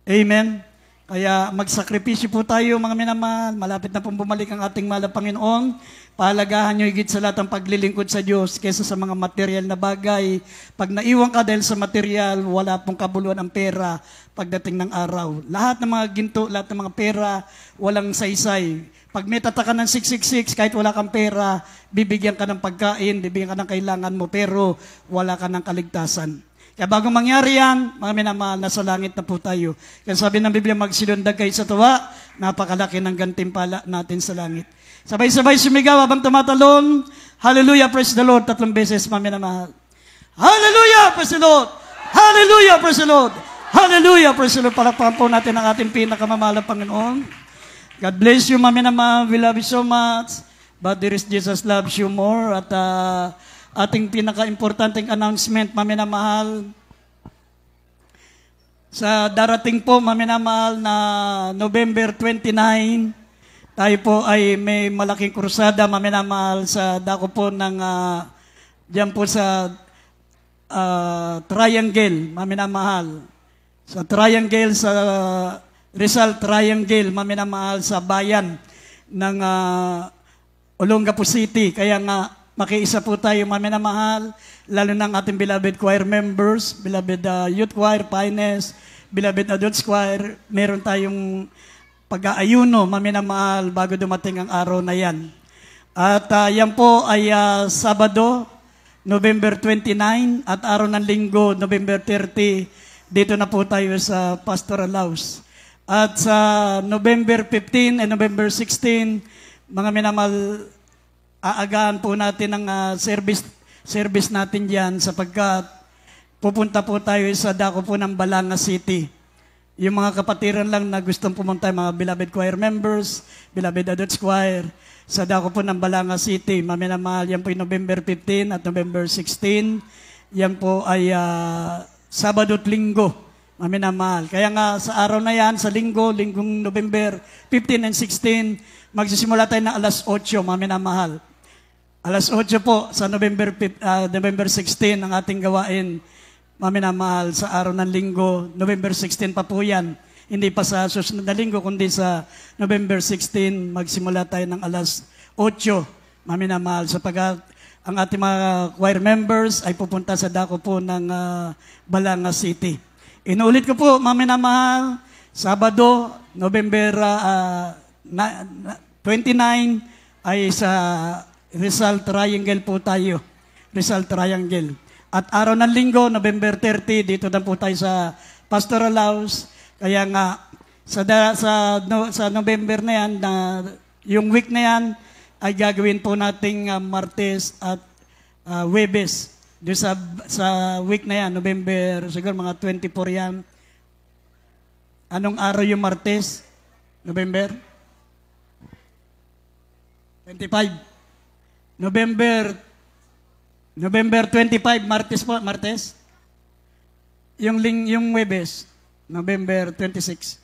Amen? Kaya magsakripisyo po tayo, mga minamahal. Malapit na pong bumalik ang ating mahal na Panginoon. Pahalagahan nyo higit sa lahat ang paglilingkod sa Diyos kaysa sa mga material na bagay. Pag naiwan ka dahil sa material, wala pong kabuluhan ang pera pagdating ng araw. Lahat ng mga ginto, lahat ng mga pera, walang saysay. Pag may tataka ng 666, kahit wala kang pera, bibigyan ka ng pagkain, bibigyan ka ng kailangan mo, pero wala ka ng kaligtasan. Kaya bago mangyari yan, mga minamahal, nasa langit na po tayo. Kaya sabi ng Biblia, magsilundag kayo sa tuwa, napakalaki ng gantimpala natin sa langit. Sabay-sabay sumigaw habang tumatalon. Hallelujah, praise the Lord. 3 beses, mga minamahal. Hallelujah, praise the Lord. Hallelujah, praise the Lord. Hallelujah, praise the Lord. Palakpakan po natin ang ating pinakamamahal na Panginoon. God bless you, mami naman. We love you so much. But there is Jesus loves you more. At ating pinaka-importanting announcement, mami na mahal. Sa darating po, mami na mahal, na November 29, tayo po ay may malaking krusada, mami na mahal, sa dako po ng, diyan po sa Triangle, mami na mahal. Sa Triangle, sa Rizal Triangle, mami na mahal, sa bayan ng Olongapo City. Kaya nga, makiisa po tayo, mami na mahal, lalo ng ating beloved choir members, beloved youth choir, Pines, beloved adults choir. Meron tayong pag-aayuno, mami na mahal, bago dumating ang araw na yan. At yan po ay Sabado, November 29, at araw ng Linggo, November 30, dito na po tayo sa Pastoral House. At sa November 15 and November 16, mga minamahal, aagahan po natin ang service natin diyan sapagkat pupunta po tayo sa dako po ng Balanga City. Yung mga kapatiran lang na gustong pumunta, mga beloved choir members, beloved adults choir, sa dako po ng Balanga City. Mga minamahal, yan po yung November 15 at November 16. Yan po ay Sabado at Linggo. Mga minamahal. Kaya nga sa araw na yan, sa linggong November 15 and 16, magsisimula tayo na alas 8, mga minamahal. Alas 8 po sa November 16 ang ating gawain, mga minamahal, sa araw ng Linggo. November 16 pa po yan. Hindi pa sa susunod na Linggo, kundi sa November 16, magsimula tayo ng alas 8, mga minamahal, sapagkat ang ating mga choir members ay pupunta sa dako po ng Balanga City. Inuulit ko po, mga minamahal, Sabado, November 29, ay sa Rizal Triangle po tayo. Rizal Triangle. At araw ng Linggo, November 30, dito na po tayo sa Pastoral House. Kaya nga, sa November na yan, yung week na yan, ay gagawin po nating Martes at Huwebes. Doon sa week na yan, November, siguro mga 24 yan. Anong araw yung Martes? November 25. November 25, Martes po, Martes. Yung Huwebes, November 26.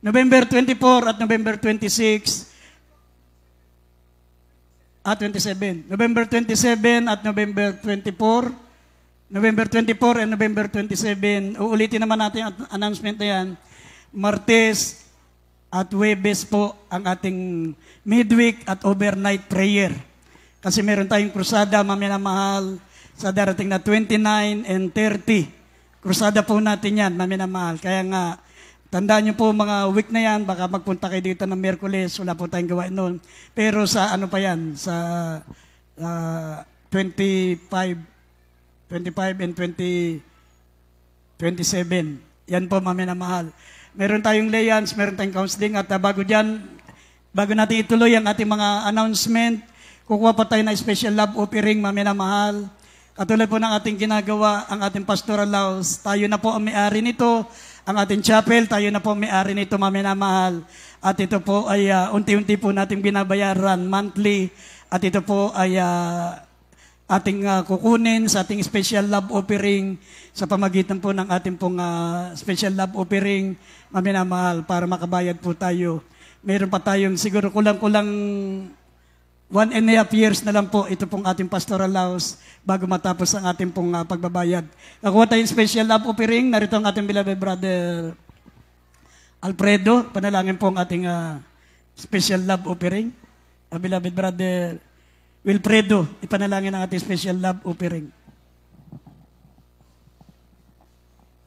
November 24 at November 26 at 27. November 27 at November 24. November 24 and November 27. Uulitin naman natin ang announcement na yan. Martes at Huwebes po ang ating midweek at overnight prayer. Kasi meron tayong krusada, maminamahal, sa darating na 29 and 30. Krusada po natin yan, maminamahal. Kaya nga, tandaan niyo po mga week na yan, baka magpunta kayo dito ng Miyerkules, wala po tayong gawain noon. Pero sa ano pa yan, sa 25 and 27. Yan po, maminamahal. Meron tayong layans, meron tayong counseling, at bago natin ituloy ang ating mga announcement, kukuha pa tayo na special love offering, maminamahal. Katulad po ng ating ginagawa, ang ating pastoral house, tayo na po ang may-ari nito. Ang ating chapel, tayo na po ang may-ari nito, maminamahal. At ito po ay unti-unti po nating binabayaran monthly. At ito po ay ating kukunin sa ating special love offering sa pamagitan po ng ating pong special love offering, maminamahal, para makabayad po tayo. Meron pa tayong siguro kulang-kulang 1.5 years na lang po ito pong ating pastoral house bago matapos ang ating pong pagbabayad. Nakuha tayong special love offering. Narito ang ating beloved brother Alfredo. Panalangin po ang ating special love offering. Beloved brother Wilfredo, ipanalangin ang ating special love offering.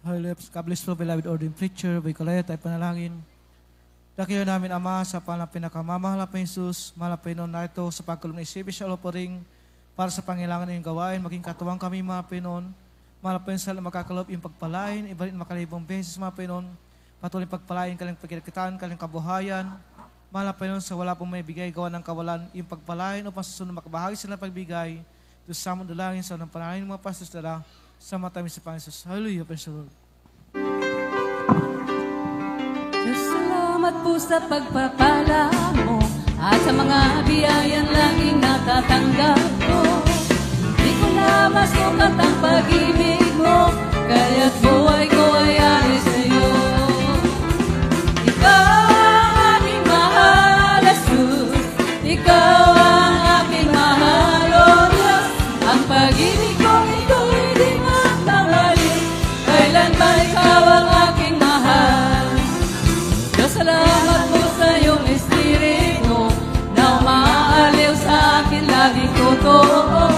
Holy Lips, God bless you, beloved ordained preacher, Bicoleta, ay panalangin. Dakiyo namin, Ama, sa pangalang pinakamamahal na Jesus, mahal na Panginoon na ito, sa pagkulong ng special offering, para sa pangailangan ng gawain, maging katuwang kami, mga Panginoon. Mahal na Panginoon, sa makakalob yung pagpalain, ibalit makalibong beses, mga Panginoon. Patuloy pagpalain, kalang pagkirakitaan, kalang kabuhayan. Mahal na Panginoon, sa wala pong may bigay, gawa ng kawalan, yung pagpalain upang sa sunod makabahagi sila ng pagbigay. Diyos sa among dalangin sa unang panalangin ng mga pastors dala, sa matamis sa Panginoon Jesus. Hallelujah, praise the Lord. Diyos, salamat po sa pagpapala mo at sa mga biyayang laging natatanggap ko. Di ko na masukat ang pag-ibig mo, kaya't buhay ko ay alis sa iyo. Ikaw ang aking mahal, Jesus. Ikaw ang aking mahal, O Diyos. Ang pag-ibig kong ito'y di magmamali, kailanman ikaw ang aking mahal. Diyos, salamat po sa iyong espiritu na umaaliw sa akin laging totoo.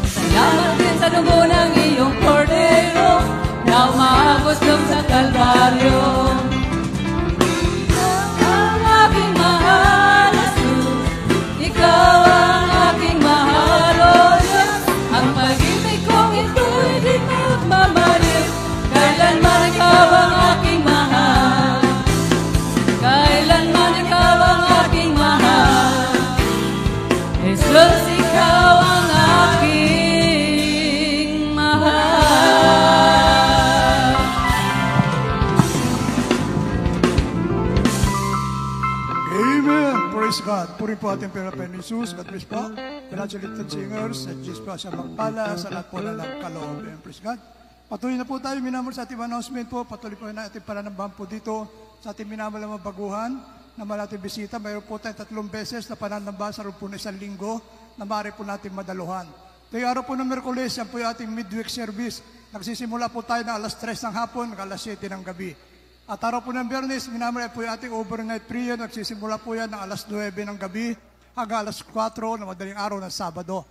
Salamat din sa dugo ng iyong kordero na umagos doon sa Kalbaryo. Ang aking mahal, Jesus. Ikaw ang aking mahal, O Diyos. Ang pag-ibig kong ito'y di magmamaliw, kailanman ikaw ang aking mahal. Kailanman ikaw ang aking mahal. Jesus, ikaw ang aking mahal. Amen. Praise God. Puri po ating Panginoon Jesus. God bless po. Congratulated singers. At Diyos po siya magpala sa lahat po na nagkaloob. Praise God. Patuloy na po tayo minamahal sa ating announcement po. Patuloy po na ating pananambahan po dito sa ating minamahal na baguhan na malating bisita. Mayroon po tayong 3 beses na pananambahan sa roon po na 1 linggo na maaari po natin madaluhan. Ito yung araw po ng Miyerkules, yan po yung ating midweek service. Nagsisimula po tayo na alas 3 ng hapon, alas 7 ng gabi. At araw po ng Biyernes, minamahal po yung ating overnight prayer. Nagsisimula po yan ng alas 9 ng gabi hanggang alas 4 na madaling araw ng Sabado.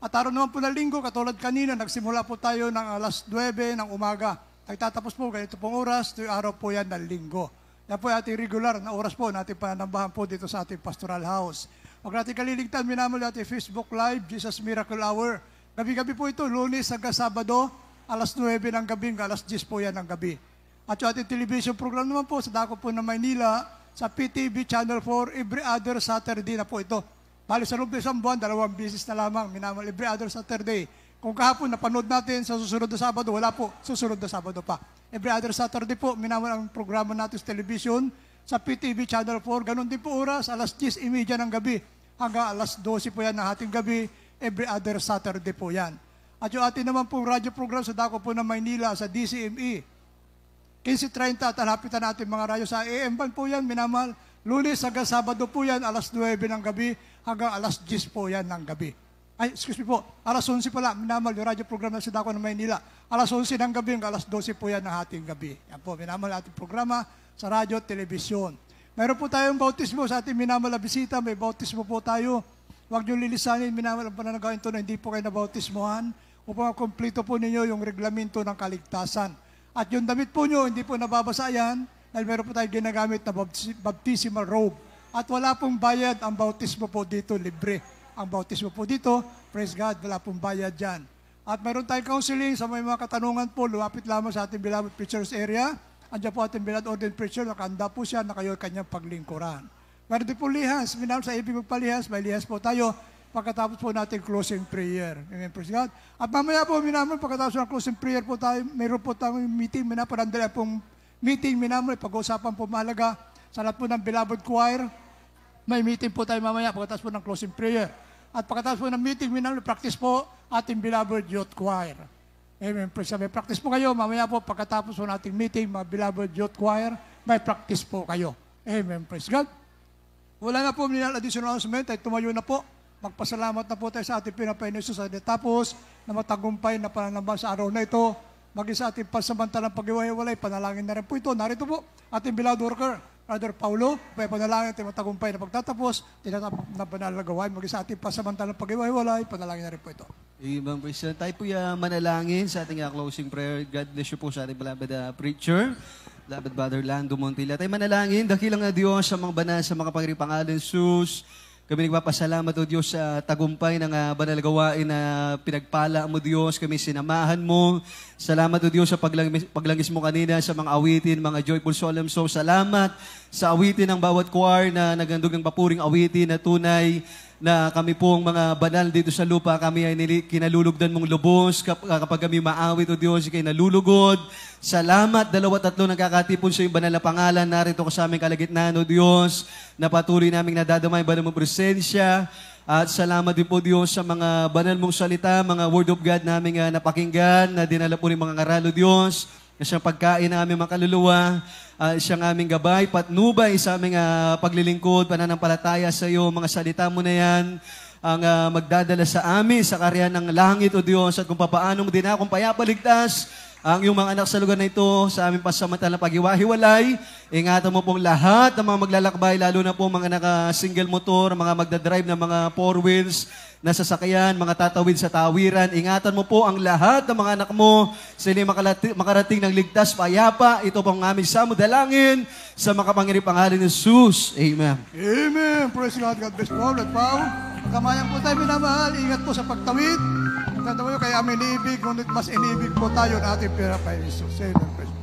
At araw naman po ng Linggo, katulad kanina, nagsimula po tayo ng alas 9 ng umaga. Nagtatapos po ganito pong oras, ito yung araw po yan ng Linggo. Yan po yung ating regular na oras po natin panambahan po dito sa ating pastoral house. Huwag natin kaliligtan, minamahal ating Facebook Live, Jesus Miracle Hour. Gabi-gabi po ito, Lunes hanggang Sabado, alas 9 ng gabi, alas 10 po yan ng gabi. At yung ating television program naman po sa dako po ng Maynila, sa PTV Channel 4, every other Saturday na po ito. Bali sa loob ng isang buwan, 2 beses na lamang, minamahal every other Saturday. Kung kahapon napanood natin sa susunod na Sabado, wala po, susunod na Sabado pa. Every other Saturday po, minamahal ang programa natin sa television, sa PTV Channel 4, ganun din po oras, alas 10:30 ng gabi, hanggang alas 12 po yan ng ating gabi, every other Saturday po yan. At yung ating naman pong radio program sa dako po ng Maynila, sa DCME, 15:30 at halapitan natin mga radyo sa AM band po yan, minamahal. Lunes hanggang Sabado po yan, alas 9 ng gabi hanggang alas 10 po yan ng gabi. Ay, excuse me po, alas 11 pala, minamahal, yung radyo program na Sidako ng Maynila. Alas 11 ng gabi hanggang alas 12 po yan ng ating gabi. Yan po, minamahal ating programa sa radyo at telebisyon. Meron po tayong bautismo sa ating minamahal na bisita, may bautismo po tayo. Huwag niyong lilisanin, minamahal ang pananagawa ito na hindi po kayo nabautismohan upang makomplito po ninyo yung reglamento ng kaligtasan. At yung damit po nyo, hindi po nababasa yan, dahil meron po tayong ginagamit na baptismal robe. At wala pong bayad ang bautismo po dito, libre. Ang bautismo po dito, praise God, wala pong bayad dyan. At meron tayong counseling sa may mga katanungan po, lumapit lamang sa ating beloved preacher's area. Andiyan po ating beloved ordained preacher, nakahanda po siya na kayo kanyang paglingkuran. Meron din po lihas, minamahal sa ibig magpalihas, may lihas po tayo pagkatapos po natin closing prayer. Amen, praise God. At mamaya po, minamahal, pagkatapos ng closing prayer po tayo, mayroon po tayong meeting, minaparandala pong meeting, minamahal, pag-uusapan po mahalaga sa lahat po ng beloved choir. May meeting po tayo mamaya pagkatapos po ng closing prayer. At pagkatapos po ng meeting, minamahal, practice po ating beloved youth choir. Amen, praise God. May practice po kayo, mamaya po pagkatapos po nating meeting, mga beloved youth choir, may practice po kayo. Amen, praise God. Wala na po minal additional announcement, ay tumayo na po. Magpasalamat na po tayo sa ating pinapain Jesus sa tapos na matagumpay na pananamba sa araw na ito. Maging sa ating pansamantalang pag-iwahiwalay, panalangin na rin po ito. Narito po, ating beloved worker, Brother Paulo, may panalangin at matagumpay na pagtatapos, tinatapos na banal na gawain. Maging sa ating pansamantalang pag-iwahiwalay, panalangin na rin po ito. Ibang President, tayo po manalangin sa ating closing prayer. God bless you po sa ating beloved preacher, beloved Brother Lando Montilla. Tayo manalangin, dakilang na Diyos sa mga banal sa mga pangalan Sus. Kami nagpapasalamat o Diyos sa tagumpay ng banal gawain na pinagpala mo Diyos. Kami sinamahan mo. Salamat o Diyos sa paglangis mo kanina sa mga awitin, mga joyful solemn song. Salamat sa awitin ng bawat choir na nagandog ng papuring awitin na tunay na kami pong mga banal dito sa lupa, kami ay kinalulugdan mong lubos kapag kami maawit o Diyos, ikay nalulugod. Salamat, 2-3 nagkakatipon sa iyong banal na pangalan. Narito ka sa aming kalagitnaan o Diyos, na patuloy naming nadadamay banal mong presensya. At salamat din po Diyos sa mga banal mong salita, mga word of God naming napakinggan, na dinala po ng mga ngaral o Diyos, na siyang pagkain na aming mga kaluluwa, siyang aming gabay, patnubay sa aming paglilingkod, pananampalataya sa iyo, mga salita mo na yan, ang magdadala sa amin sa karya ng langit o Diyos, at kung papaanong din akong payapaligtas ang iyong mga anak sa lugar na ito, sa aming pasamantalang pag-iwahiwalay. Ingatan mo pong lahat ng mga maglalakbay, lalo na po mga naka-single motor, mga magdadrive na mga 4 wheels na sasakyan, mga tatawid sa tawiran. Ingatan mo po ang lahat ng mga anak mo, sila makarating ng ligtas, payapa. Ito pong aming samudalangin sa makapangyarihang pangalan ni Jesus. Amen. Amen. Praise God. God bless Paul at Pao. Kamayan po tayo minamahal. Ingat po sa pagtawid. Tanda mo kaya amin iniibig, ngunit mas iniibig po tayo na ating pinapain Jesus. Amen. Praise God.